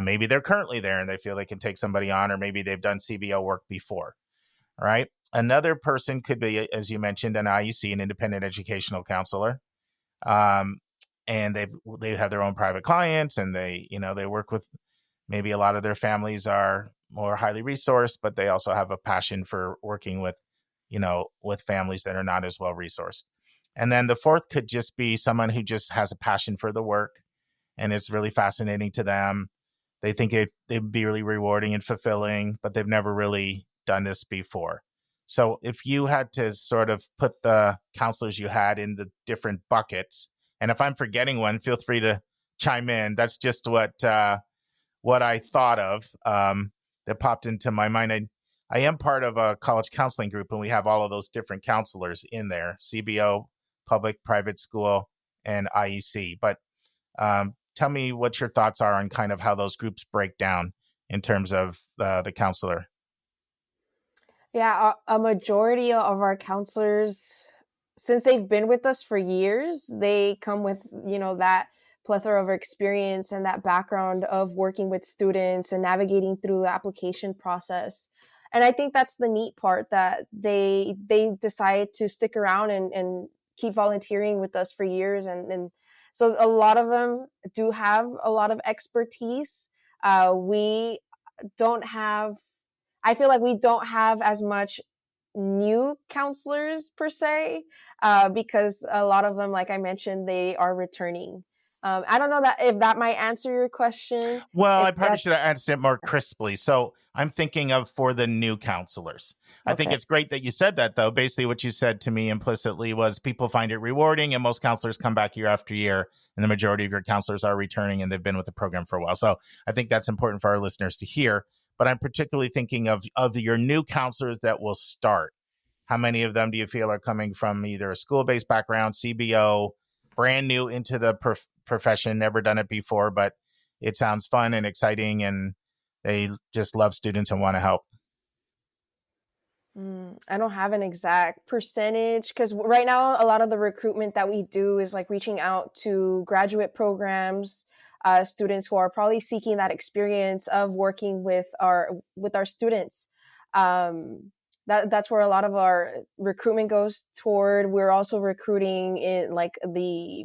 Maybe they're currently there and they feel they can take somebody on, or maybe they've done CBO work before, right? Another person could be, as you mentioned, an IEC, an independent educational counselor. And they have their own private clients, and they work with, maybe a lot of their families are more highly resourced, but they also have a passion for working with, with families that are not as well resourced. And then the fourth could just be someone who just has a passion for the work and it's really fascinating to them. They think it'd be really rewarding and fulfilling, but they've never really done this before. So if you had to sort of put the counselors you had in the different buckets, and if I'm forgetting one, feel free to chime in. That's just what I thought of that popped into my mind. I am part of a college counseling group, and we have all of those different counselors in there: CBO, public, private school, and IEC. But tell me what your thoughts are on kind of how those groups break down in terms of the counselor. Yeah, a majority of our counselors, since they've been with us for years, they come with, that plethora of experience and that background of working with students and navigating through the application process. And I think that's the neat part, that they decide to stick around and keep volunteering with us for years. And so a lot of them do have a lot of expertise. We don't have, I feel like we don't have as much new counselors per se, because a lot of them, like I mentioned, they are returning. I don't know that if that might answer your question. Well, If I probably that's should have answered it more crisply. So I'm thinking of for the new counselors. I think okay. it's great that you said that, though. Basically, what you said to me implicitly was people find it rewarding, and most counselors come back year after year, and the majority of your counselors are returning, and they've been with the program for a while. So I think that's important for our listeners to hear. But I'm particularly thinking of your new counselors that will start. How many of them do you feel are coming from either a school-based background, CBO, brand new into the profession, never done it before, but it sounds fun and exciting, and they just love students and want to help? I don't have an exact percentage because right now a lot of the recruitment that we do is like reaching out to graduate programs, students who are probably seeking that experience of working with our students. That's where a lot of our recruitment goes toward. We're also recruiting in like the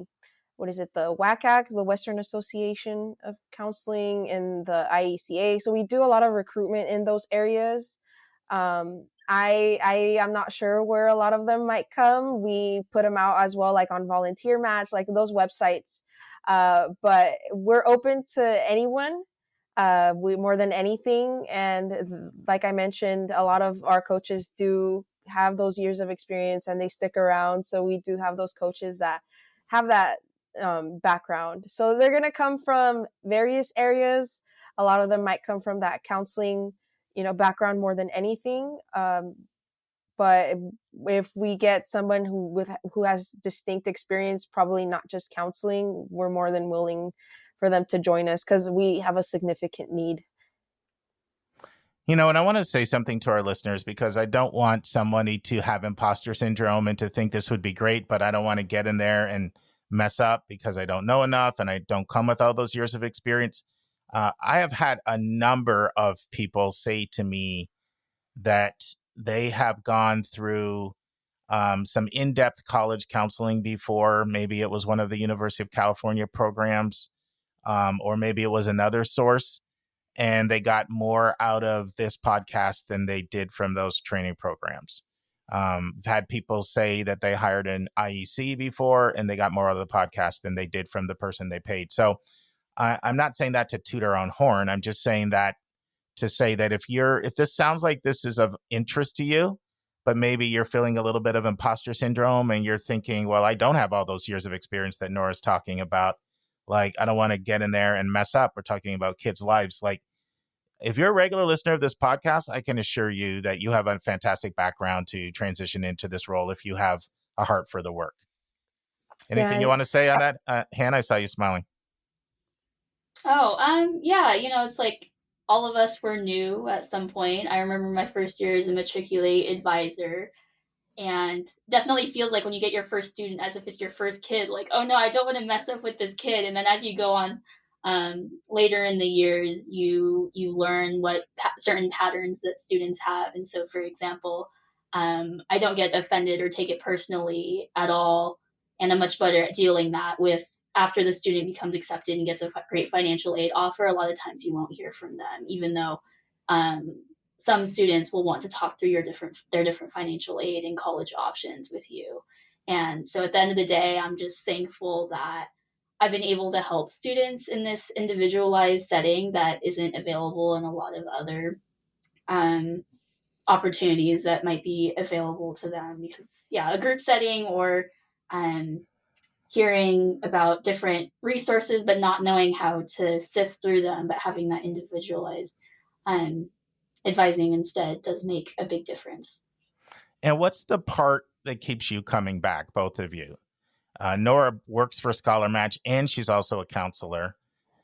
WACAC, the Western Association of Counseling, and the IECA. So we do a lot of recruitment in those areas. I am not sure where a lot of them might come. We put them out as well, like on Volunteer Match, like those websites. But we're open to anyone. We more than anything, and like I mentioned, a lot of our coaches do have those years of experience and they stick around. So we do have those coaches that have that background. So they're gonna come from various areas. A lot of them might come from that counseling background more than anything. But if we get someone who has distinct experience, probably not just counseling, we're more than willing for them to join us because we have a significant need. And I want to say something to our listeners because I don't want somebody to have imposter syndrome and to think this would be great, but I don't want to get in there and mess up because I don't know enough and I don't come with all those years of experience. I have had a number of people say to me that they have gone through some in-depth college counseling before. Maybe it was one of the University of California programs, or maybe it was another source, and they got more out of this podcast than they did from those training programs. I've had people say that they hired an IEC before and they got more out of the podcast than they did from the person they paid. So I'm not saying that to toot our own horn. I'm just saying that to say that if this sounds like this is of interest to you, but maybe you're feeling a little bit of imposter syndrome and you're thinking, well, I don't have all those years of experience that Nora's talking about. Like, I don't want to get in there and mess up. We're talking about kids' lives. Like, if you're a regular listener of this podcast, I can assure you that you have a fantastic background to transition into this role if you have a heart for the work. Anything you want to say on that? Hannah, I saw you smiling. Yeah, it's like all of us were new at some point. I remember my first year as a matriculate advisor, and definitely feels like when you get your first student as if it's your first kid, like, oh no, I don't want to mess up with this kid. And then as you go on later in the years, you learn what certain patterns that students have. And so, for example, I don't get offended or take it personally at all, and I'm much better at dealing that with after the student becomes accepted and gets a great financial aid offer. A lot of times you won't hear from them, even though um, some students will want to talk through their different financial aid and college options with you. And so at the end of the day, I'm just thankful that I've been able to help students in this individualized setting that isn't available in a lot of other um, opportunities that might be available to them. Because, yeah, a group setting or um, hearing about different resources, but not knowing how to sift through them, but having that individualized um, advising instead does make a big difference. And what's the part that keeps you coming back, both of you? Nora works for ScholarMatch and she's also a counselor.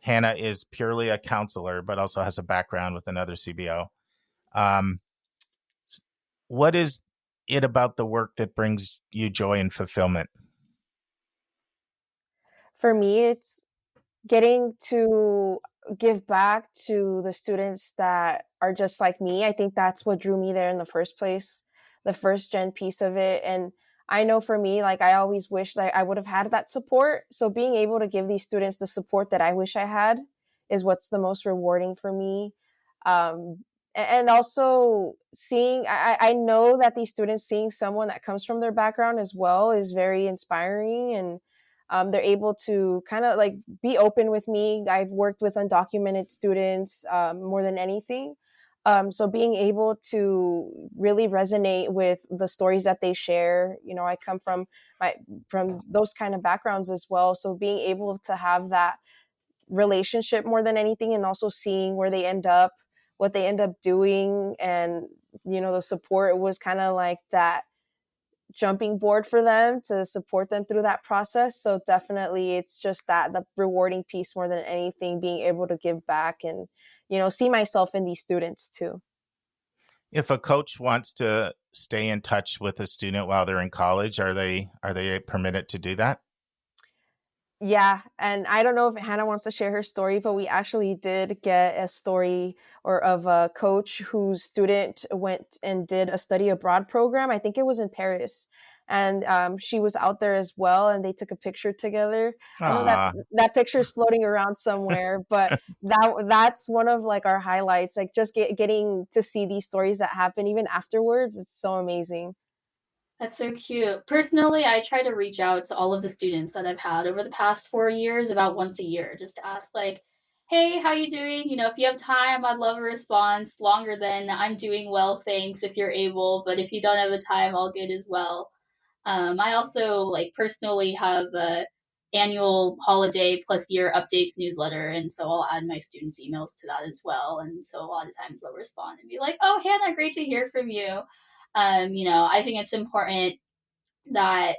Hannah is purely a counselor, but also has a background with another CBO. What is it about the work that brings you joy and fulfillment? For me, it's getting to give back to the students that are just like me. I think that's what drew me there in the first place, the first gen piece of it. And I know for me, like, I always wish that I would have had that support. So being able to give these students the support that I wish I had is what's the most rewarding for me. And also seeing, I know that these students seeing someone that comes from their background as well is very inspiring. And They're able to kind of like be open with me. I've worked with undocumented students more than anything. So being able to really resonate with the stories that they share, I come from those kind of backgrounds as well. So being able to have that relationship more than anything, and also seeing where they end up, what they end up doing, and the support was kind of like that jumping board for them to support them through that process. So definitely it's just that the rewarding piece more than anything, being able to give back and see myself in these students too. If a coach wants to stay in touch with a student while they're in college, are they permitted to do that? Yeah. And I don't know if Hannah wants to share her story, but we actually did get a story of a coach whose student went and did a study abroad program. I think it was in Paris. And she was out there as well, and they took a picture together. I know that picture is floating around somewhere, but that's one of like our highlights. Like just getting to see these stories that happen even afterwards. It's so amazing. That's so cute. Personally, I try to reach out to all of the students that I've had over the past 4 years about once a year, just to ask like, hey, how you doing? If you have time, I'd love a response longer than I'm doing well, thanks, if you're able. But if you don't have the time, all good as well. I also like personally have a annual holiday plus year updates newsletter, and so I'll add my students' emails to that as well. And so a lot of times they'll respond and be like, "Oh, Hannah, great to hear from you." I think it's important that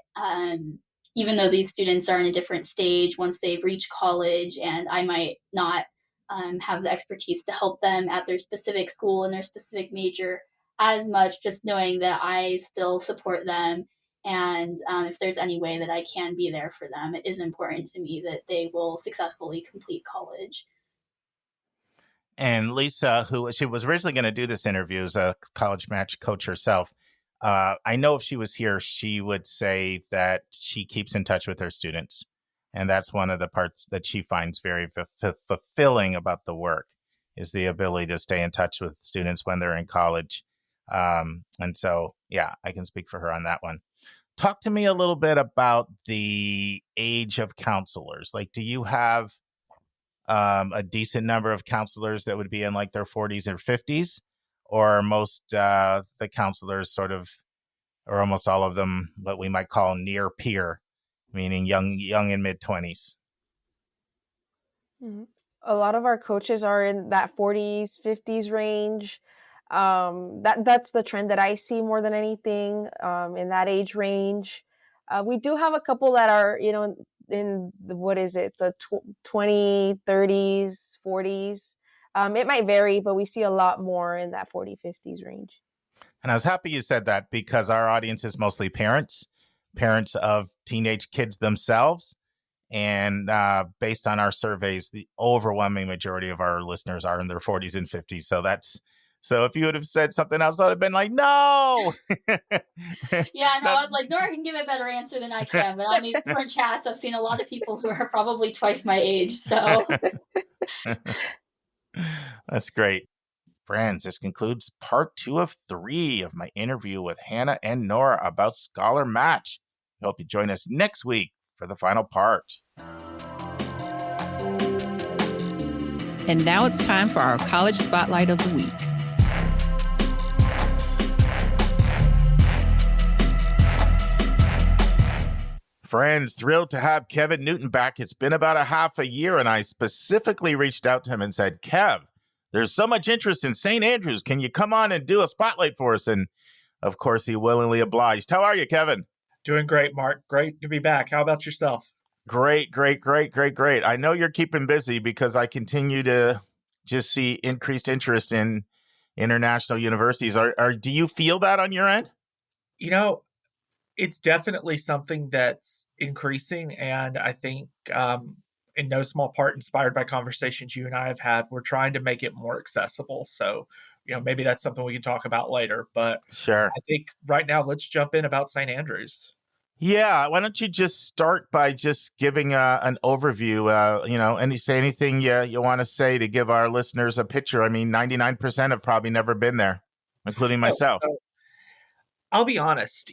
even though these students are in a different stage once they've reached college, and I might not have the expertise to help them at their specific school and their specific major as much, just knowing that I still support them. And if there's any way that I can be there for them, it is important to me that they will successfully complete college. And Lisa, who she was originally going to do this interview as a college match coach herself, I know if she was here, she would say that she keeps in touch with her students. And that's one of the parts that she finds very fulfilling about the work, is the ability to stay in touch with students when they're in college. And so, yeah, I can speak for her on that one. Talk to me a little bit about the age of counselors. Like, do you have a decent number of counselors that would be in like their 40s or 50s? Or are most the counselors sort of, or almost all of them, what we might call near peer, meaning young and mid 20s? Mm-hmm. A lot of our coaches are in that 40s, 50s range. That's the trend that I see more than anything, in that age range. We do have a couple that are, in the, what is it, the 20, 30s, 40s. It might vary, but we see a lot more in that 40, 50s range. And I was happy you said that, because our audience is mostly parents of teenage kids themselves. And based on our surveys, the overwhelming majority of our listeners are in their 40s and 50s. So if you would have said something else, I would have been like, no. Yeah, no, I was like, Nora can give a better answer than I can. But on these different chats, I've seen a lot of people who are probably twice my age. So that's great. Friends, this concludes part 2 of 3 of my interview with Hannah and Nora about ScholarMatch. I hope you join us next week for the final part. And now it's time for our College Spotlight of the Week. Friends, thrilled to have Kevin Newton back. It's been about a half a year, and I specifically reached out to him and said, Kev, there's so much interest in St. Andrews. Can you come on and do a spotlight for us? And of course, he willingly obliged. How are you, Kevin? Doing great, Mark. Great to be back. How about yourself? Great. I know you're keeping busy, because I continue to just see increased interest in international universities. Do you feel that on your end? It's definitely something that's increasing. And I think in no small part inspired by conversations you and I have had, we're trying to make it more accessible. So, maybe that's something we can talk about later. But sure. I think right now, let's jump in about St. Andrews. Yeah. Why don't you just start by just giving an overview, and say anything you want to say to give our listeners a picture. I mean, 99% have probably never been there, including myself. So, I'll be honest,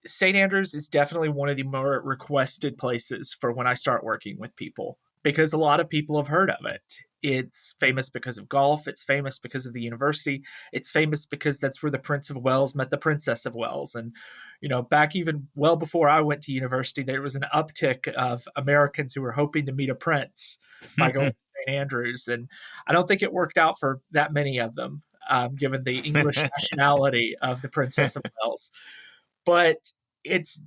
St. Andrews is definitely one of the more requested places for when I start working with people, because a lot of people have heard of it. It's famous because of golf. It's famous because of the university. It's famous because that's where the Prince of Wales met the Princess of Wales. And, back even well before I went to university, there was an uptick of Americans who were hoping to meet a prince by going to St. Andrews. And I don't think it worked out for that many of them, given the English nationality of the Princess of Wales. But it's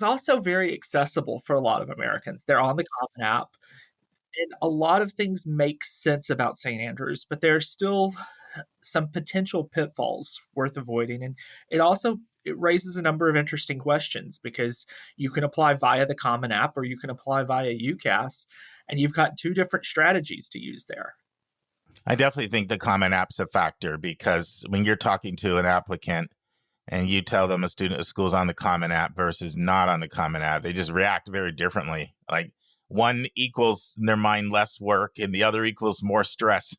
also very accessible for a lot of Americans. They're on the Common App, and a lot of things make sense about St. Andrews, but there are still some potential pitfalls worth avoiding. And it raises a number of interesting questions, because you can apply via the Common App or you can apply via UCAS, and you've got two different strategies to use there. I definitely think the Common App's a factor, because when you're talking to an applicant and you tell them a student at school's on the Common App versus not on the Common App, they just react very differently. Like, one equals in their mind less work and the other equals more stress.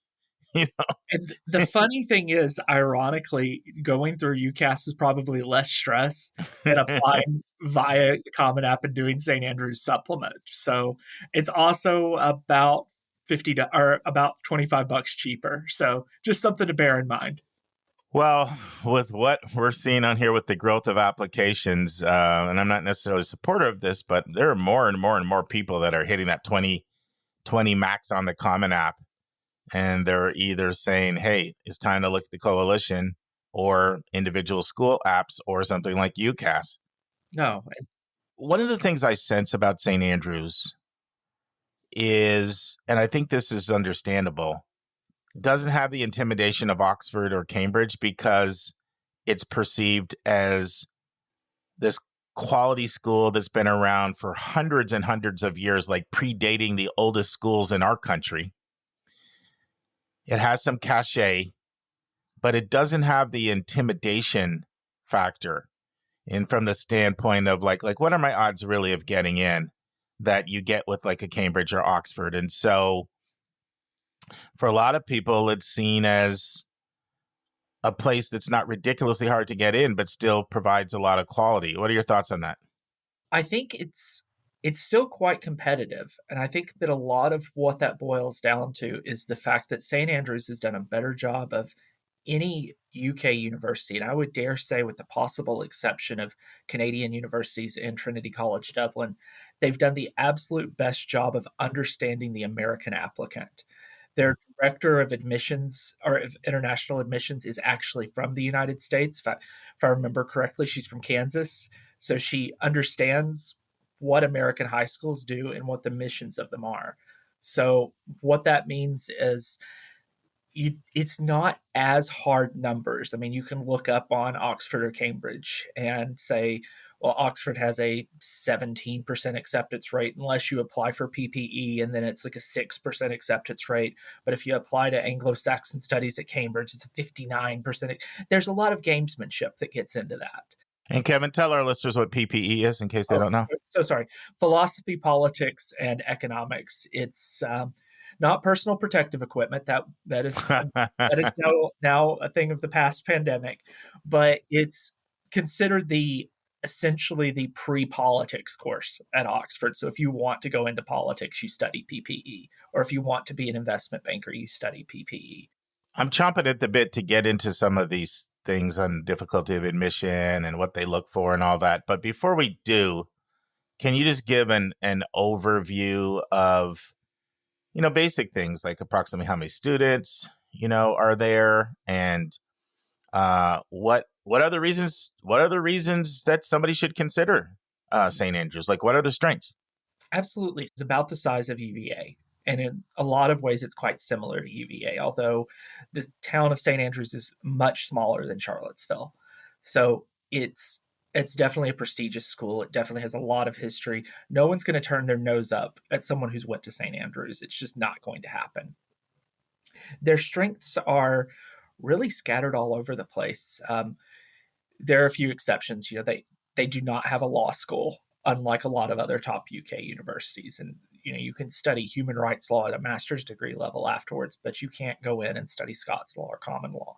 And the funny thing is, ironically, going through UCAS is probably less stress than applying via the Common App and doing St. Andrews Supplement. So it's also about about $25 cheaper. So just something to bear in mind. Well, with what we're seeing on here with the growth of applications, and I'm not necessarily supportive of this, but there are more and more and more people that are hitting that 2020 max on the Common App. And they're either saying, hey, it's time to look at the coalition or individual school apps or something like UCAS. No. One of the things I sense about St. Andrews is, and I think this is understandable, doesn't have the intimidation of Oxford or Cambridge, because it's perceived as this quality school that's been around for hundreds and hundreds of years, like predating the oldest schools in our country. It has some cachet, but it doesn't have the intimidation factor. And from the standpoint of like what are my odds really of getting in that you get with like a Cambridge or Oxford? And so for a lot of people, it's seen as a place that's not ridiculously hard to get in, but still provides a lot of quality. What are your thoughts on that? I think it's still quite competitive. And I think that a lot of what that boils down to is the fact that St. Andrews has done a better job of any UK university. And I would dare say, with the possible exception of Canadian universities and Trinity College Dublin, they've done the absolute best job of understanding the American applicant. Their director of admissions or of international admissions is actually from the United States. If I remember correctly, she's from Kansas. So she understands what American high schools do and what the missions of them are. So what that means is it's not as hard numbers. I mean, you can look up on Oxford or Cambridge and say, well, Oxford has a 17% acceptance rate unless you apply for PPE, and then it's like a 6% acceptance rate. But if you apply to Anglo-Saxon studies at Cambridge, it's a 59%. There's a lot of gamesmanship that gets into that. And Kevin, tell our listeners what PPE is in case they don't know. So sorry. Philosophy, politics, and economics. It's not personal protective equipment. That is now a thing of the past pandemic, but it's considered essentially the pre-politics course at Oxford. So if you want to go into politics, you study PPE, or if you want to be an investment banker, you study PPE. I'm chomping at the bit to get into some of these things on difficulty of admission and what they look for and all that. But before we do, can you just give an overview of, basic things like approximately how many students, are there, and what are the reasons that somebody should consider St. Andrews? Like, what are the strengths? Absolutely. It's about the size of UVA. And in a lot of ways, it's quite similar to UVA, although the town of St. Andrews is much smaller than Charlottesville. So it's definitely a prestigious school. It definitely has a lot of history. No one's going to turn their nose up at someone who's went to St. Andrews. It's just not going to happen. Their strengths are really scattered all over the place. There are a few exceptions. They do not have a law school, unlike a lot of other top UK universities. And you can study human rights law at a master's degree level afterwards, but you can't go in and study Scots law or common law.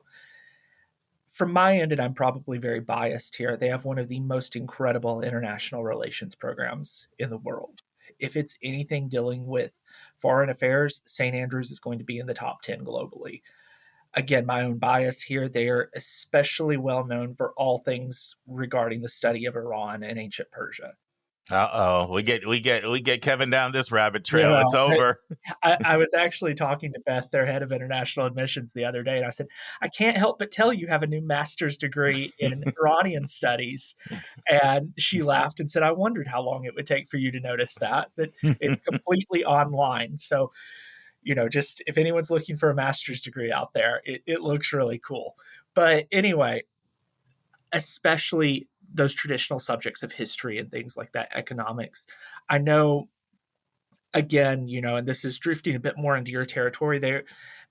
from my end, and I'm probably very biased here, they have one of the most incredible international relations programs in the world. If it's anything dealing with foreign affairs, St. Andrews is going to be in the top 10 globally. Again, my own bias here, they are especially well known for all things regarding the study of Iran and ancient Persia. Uh-oh, we get Kevin down this rabbit trail. It's over. I was actually talking to Beth, their head of international admissions, the other day, and I said, I can't help but tell you have a new master's degree in Iranian studies. And she laughed and said, I wondered how long it would take for you to notice that it's completely online. So, just if anyone's looking for a master's degree out there, it looks really cool. But anyway, especially those traditional subjects of history and things like that, economics. I know, again, and this is drifting a bit more into your territory,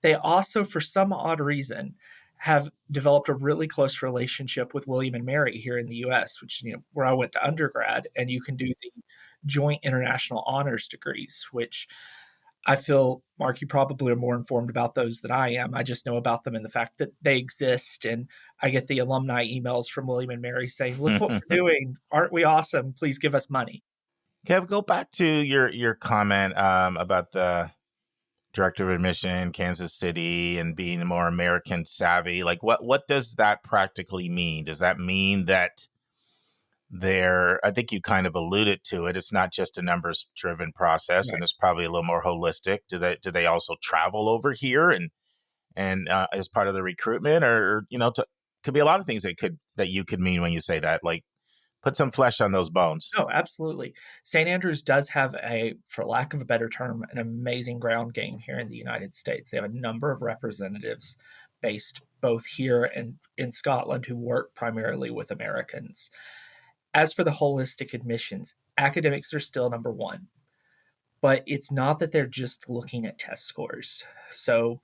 they also, for some odd reason, have developed a really close relationship with William and Mary here in the U.S., which, where I went to undergrad, and you can do the joint international honors degrees, which I feel, Mark, you probably are more informed about those than I am. I just know about them in the fact that they exist, and I get the alumni emails from William and Mary saying, look what we're doing. Aren't we awesome? Please give us money. Kev, go back to your comment about the director of admission, Kansas City, and being more American savvy. Like, what does that practically mean? Does that mean that I think you kind of alluded to it, it's not just a numbers driven process, right, and it's probably a little more holistic. Do they also travel over here and as part of the recruitment, or could be a lot of things that you could mean when you say that? Like, put some flesh on those bones. Oh, absolutely. St. Andrews does have for lack of a better term, an amazing ground game here in the United States. They have a number of representatives based both here and in Scotland who work primarily with Americans. As for the holistic admissions, academics are still number one, but it's not that they're just looking at test scores. So,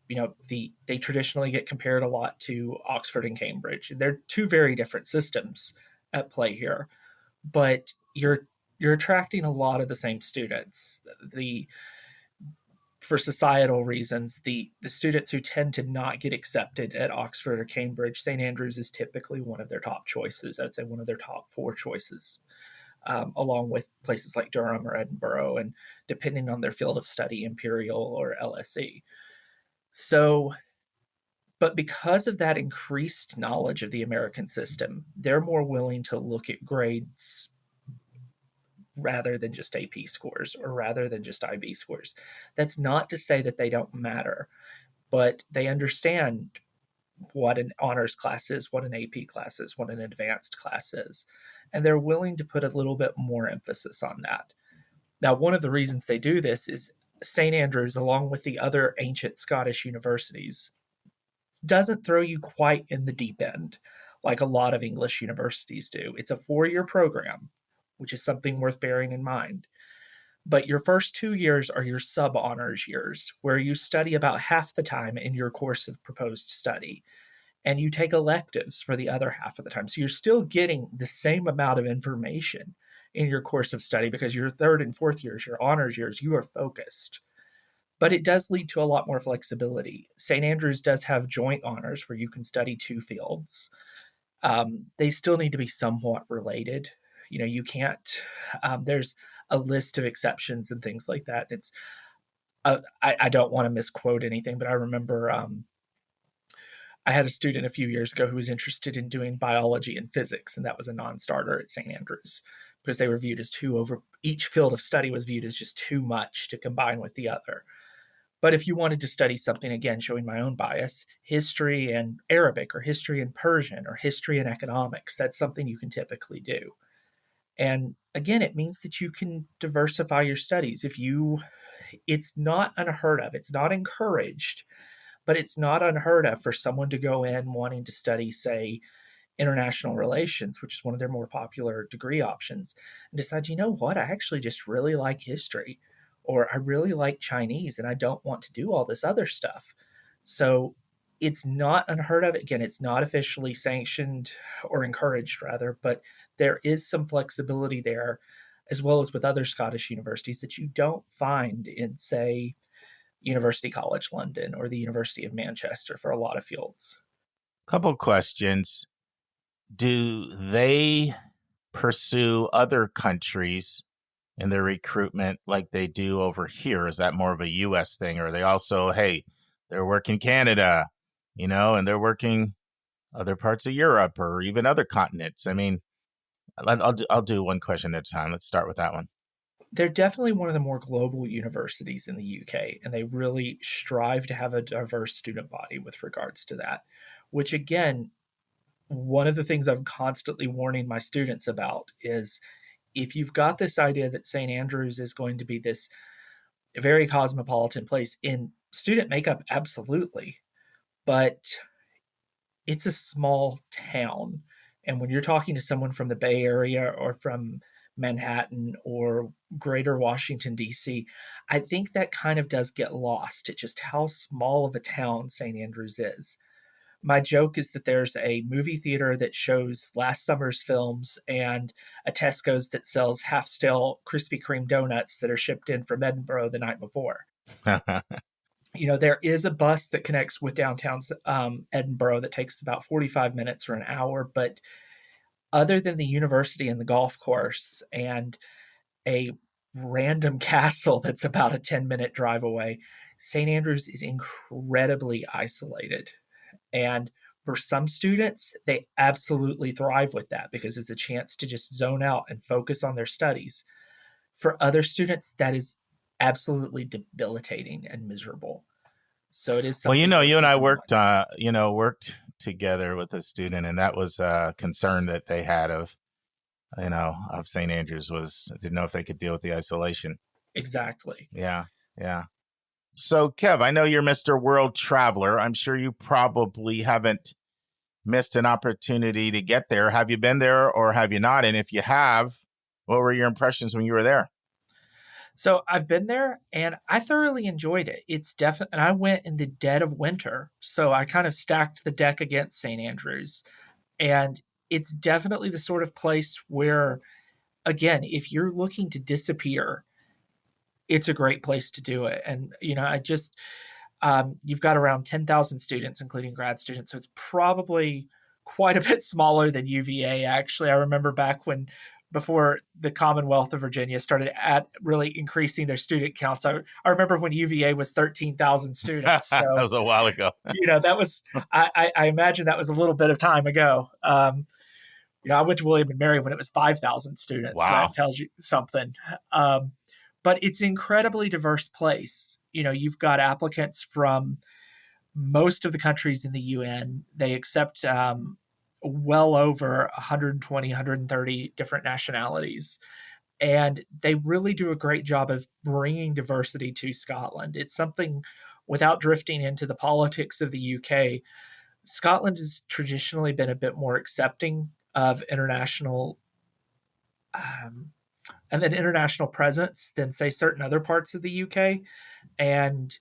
they traditionally get compared a lot to Oxford and Cambridge. They're two very different systems at play here, but you're attracting a lot of the same students. For societal reasons, the students who tend to not get accepted at Oxford or Cambridge, St. Andrews is typically one of their top choices. I'd say one of their top 4 choices, along with places like Durham or Edinburgh, and depending on their field of study, Imperial or LSE. So, but because of that increased knowledge of the American system, they're more willing to look at grades rather than just AP scores or rather than just IB scores. That's not to say that they don't matter, but they understand what an honors class is, what an AP class is, what an advanced class is, and they're willing to put a little bit more emphasis on that. Now, one of the reasons they do this is St. Andrews, along with the other ancient Scottish universities, doesn't throw you quite in the deep end like a lot of English universities do. It's a 4-year program, which is something worth bearing in mind. But your first 2 years are your sub-honors years, where you study about half the time in your course of proposed study, and you take electives for the other half of the time. So you're still getting the same amount of information in your course of study, because your 3rd and 4th years, your honors years, you are focused. But it does lead to a lot more flexibility. St. Andrews does have joint honors where you can study 2 fields. They still need to be somewhat related. You can't, there's a list of exceptions and things like that. It's, I don't want to misquote anything, but I remember I had a student a few years ago who was interested in doing biology and physics, and that was a non-starter at St. Andrews because they were viewed as each field of study was viewed as just too much to combine with the other. But if you wanted to study something, again, showing my own bias, history and Arabic or history and Persian or history and economics, that's something you can typically do. And again, it means that you can diversify your studies. It's not unheard of, it's not encouraged, but it's not unheard of for someone to go in wanting to study, say, international relations, which is one of their more popular degree options, and decide, you know what, I actually just really like history, or I really like Chinese, and I don't want to do all this other stuff. So it's not unheard of. Again, it's not officially sanctioned or encouraged, rather, but there is some flexibility there, as well as with other Scottish universities, that you don't find in, say, University College London or the University of Manchester for a lot of fields. Couple questions. Do they pursue other countries in their recruitment like they do over here? Is that more of a U.S. thing? Or are they also, hey, they're working Canada, and they're working other parts of Europe or even other continents? I mean, I'll do one question at a time. Let's start with that one. They're definitely one of the more global universities in the UK, and they really strive to have a diverse student body with regards to that, which again, one of the things I'm constantly warning my students about is if you've got this idea that St. Andrews is going to be this very cosmopolitan place in student makeup, absolutely, but it's a small town. And when you're talking to someone from the Bay Area or from Manhattan or greater Washington, D.C., I think that kind of does get lost at just how small of a town St. Andrews is. My joke is that there's a movie theater that shows last summer's films and a Tesco's that sells half-stale Krispy Kreme donuts that are shipped in from Edinburgh the night before. There is a bus that connects with downtown Edinburgh that takes about 45 minutes or an hour, but other than the university and the golf course and a random castle that's about a 10-minute drive away, St. Andrews is incredibly isolated. And for some students, they absolutely thrive with that because it's a chance to just zone out and focus on their studies. For other students, that is absolutely debilitating and miserable. So it is something. Well, you and I worked together with a student, and that was a concern that they had of St. Andrews was didn't know if they could deal with the isolation. Exactly. Yeah. So, Kev, I know you're Mr. World Traveler. I'm sure you probably haven't missed an opportunity to get there. Have you been there or have you not? And if you have, what were your impressions when you were there? So I've been there and I thoroughly enjoyed it. It's definitely, and I went in the dead of winter. So I kind of stacked the deck against St. Andrews. And it's definitely the sort of place where, again, if you're looking to disappear, it's a great place to do it. And, you've got around 10,000 students, including grad students. So it's probably quite a bit smaller than UVA, actually. I remember back before the Commonwealth of Virginia started really increasing their student counts. I remember when UVA was 13,000 students. So, that was a while ago. That was, I imagine that was a little bit of time ago. I went to William and Mary when it was 5,000 students. Wow. So that tells you something. But it's an incredibly diverse place. You've got applicants from most of the countries in the UN. They accept well over 120, 130 different nationalities. And they really do a great job of bringing diversity to Scotland. It's something, without drifting into the politics of the UK, Scotland has traditionally been a bit more accepting of international and an international presence than, say, certain other parts of the UK. And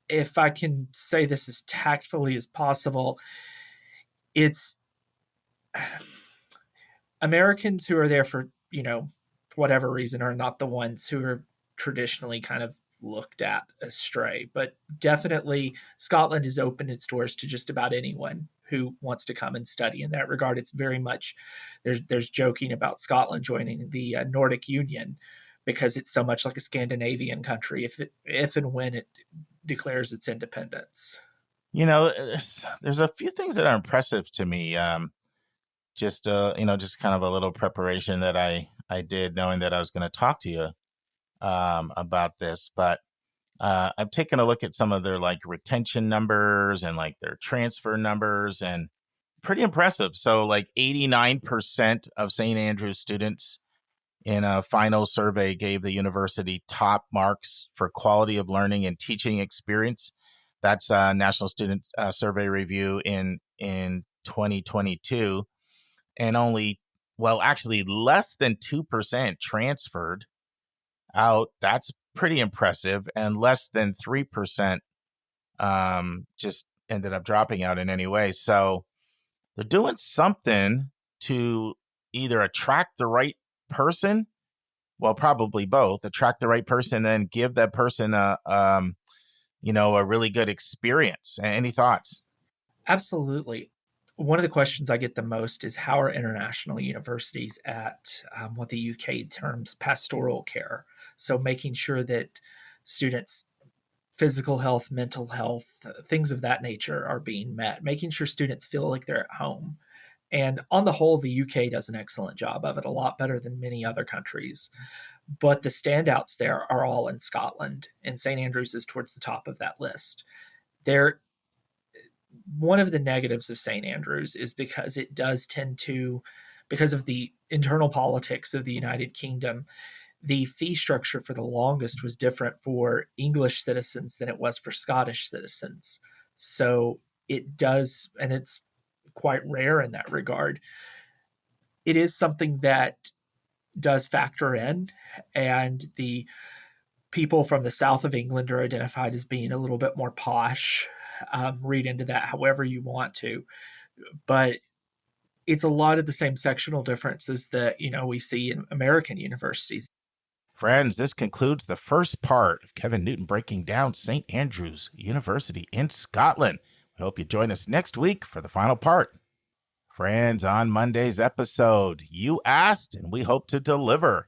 if I can say this as tactfully as possible, it's Americans who are there for, whatever reason are not the ones who are traditionally kind of looked at astray. But definitely Scotland has opened its doors to just about anyone who wants to come and study. In that regard, it's very much, there's joking about Scotland joining the Nordic Union because it's so much like a Scandinavian country if and when it declares its independence. There's a few things that are impressive to me. Just kind of a little preparation that I did, knowing that I was going to talk to you about this. But I've taken a look at some of their retention numbers and their transfer numbers, and pretty impressive. So 89% of St. Andrews students in a final survey gave the university top marks for quality of learning and teaching experience. That's a National Student Survey Review in 2022. And actually less than 2% transferred out. That's pretty impressive. And less than 3% just ended up dropping out in any way. So they're doing something to either attract the right person, well, probably both, attract the right person, then give that person a really good experience. Any thoughts? Absolutely. One of the questions I get the most is how are international universities at what the UK terms pastoral care? So making sure that students' physical health, mental health, things of that nature are being met, making sure students feel like they're at home. And on the whole, the UK does an excellent job of it, a lot better than many other countries. But the standouts there are all in Scotland, and St. Andrews is towards the top of that list. One of the negatives of St. Andrews is because it does tend to, because of the internal politics of the United Kingdom, the fee structure for the longest was different for English citizens than it was for Scottish citizens. So it does, and it's quite rare in that regard. It is something that does factor in, and the people from the south of England are identified as being a little bit more posh. Read into that however you want to, but it's a lot of the same sectional differences that we see in American universities. Friends, this concludes the first part of Kevin Newton breaking down St. Andrews University in Scotland. We hope you join us next week for the final part. Friends, on Monday's episode, you asked and we hope to deliver.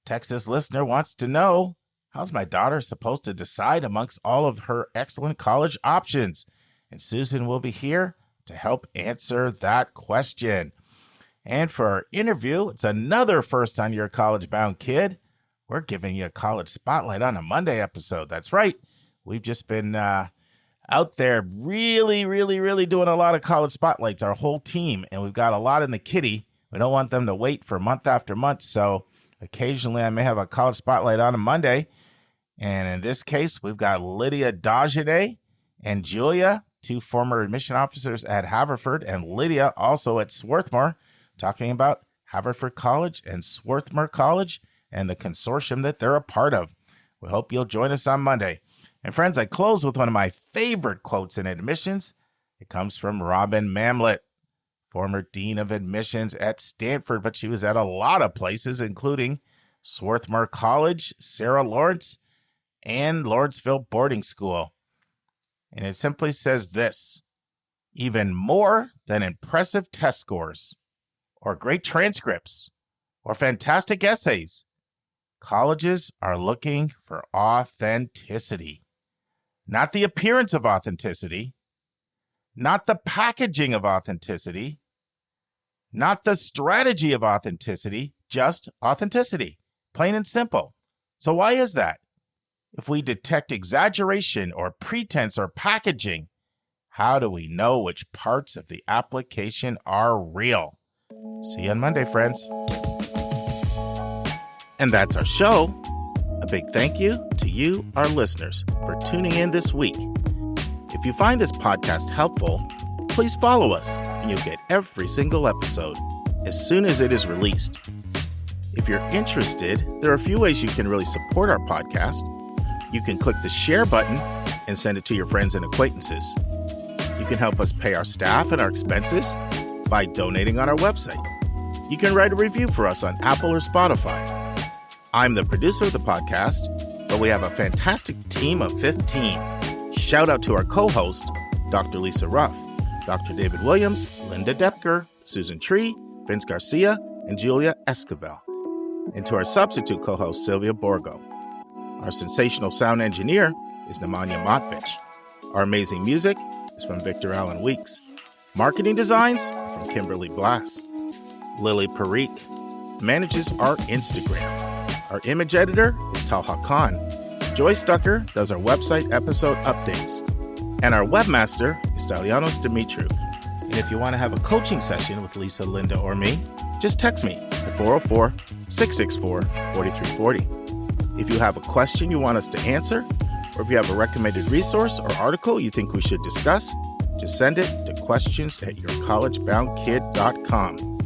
Texas listener wants to know, how's my daughter supposed to decide amongst all of her excellent college options? And Susan will be here to help answer that question. And for our interview, it's another first on Your College Bound Kid. We're giving you a college spotlight on a Monday episode. That's right. We've just been out there really doing a lot of college spotlights, our whole team. And we've got a lot in the kitty. We don't want them to wait for month after month. So occasionally I may have a college spotlight on a Monday. And in this case, we've got Lydia Dagenet and Julia, two former admission officers at Haverford, and Lydia also at Swarthmore, talking about Haverford College and Swarthmore College and the consortium that they're a part of. We hope you'll join us on Monday. And friends, I close with one of my favorite quotes in admissions. It comes from Robin Mamlet, former dean of admissions at Stanford, but she was at a lot of places, including Swarthmore College, Sarah Lawrence, and Lawrenceville Boarding School. And it simply says this: even more than impressive test scores or great transcripts or fantastic essays, colleges are looking for authenticity. Not the appearance of authenticity, not the packaging of authenticity, not the strategy of authenticity, just authenticity, plain and simple. So why is that? If we detect exaggeration or pretense or packaging, how do we know which parts of the application are real? See you on Monday, friends. And that's our show. A big thank you to you, our listeners, for tuning in this week. If you find this podcast helpful, please follow us and you'll get every single episode as soon as it is released. If you're interested, there are a few ways you can really support our podcast. You can click the share button and send it to your friends and acquaintances. You can help us pay our staff and our expenses by donating on our website. You can write a review for us on Apple or Spotify. I'm the producer of the podcast, but we have a fantastic team of 15. Shout out to our co-host, Dr. Lisa Ruff, Dr. David Williams, Linda Depker, Susan Tree, Vince Garcia, and Julia Esquivel. And to our substitute co-host, Sylvia Borgo. Our sensational sound engineer is Nemanja Motvich. Our amazing music is from Victor Allen Weeks. Marketing designs are from Kimberly Blass. Lily Parikh manages our Instagram. Our image editor is Talha Khan. Joyce Ducker does our website episode updates. And our webmaster is Stylianos Dimitriou. And if you want to have a coaching session with Lisa, Linda, or me, just text me at 404-664-4340. If you have a question you want us to answer, or if you have a recommended resource or article you think we should discuss, just send it to questions@yourcollegeboundkid.com.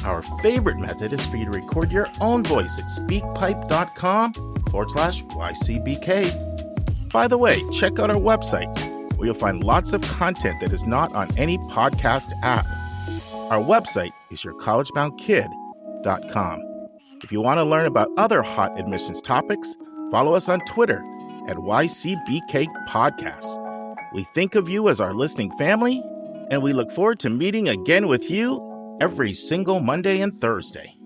Our favorite method is for you to record your own voice at speakpipe.com/YCBK. By the way, check out our website, where you'll find lots of content that is not on any podcast app. Our website is yourcollegeboundkid.com. If you want to learn about other hot admissions topics, follow us on Twitter at YCBK Podcasts. We think of you as our listening family, And we look forward to meeting again with you every single Monday and Thursday.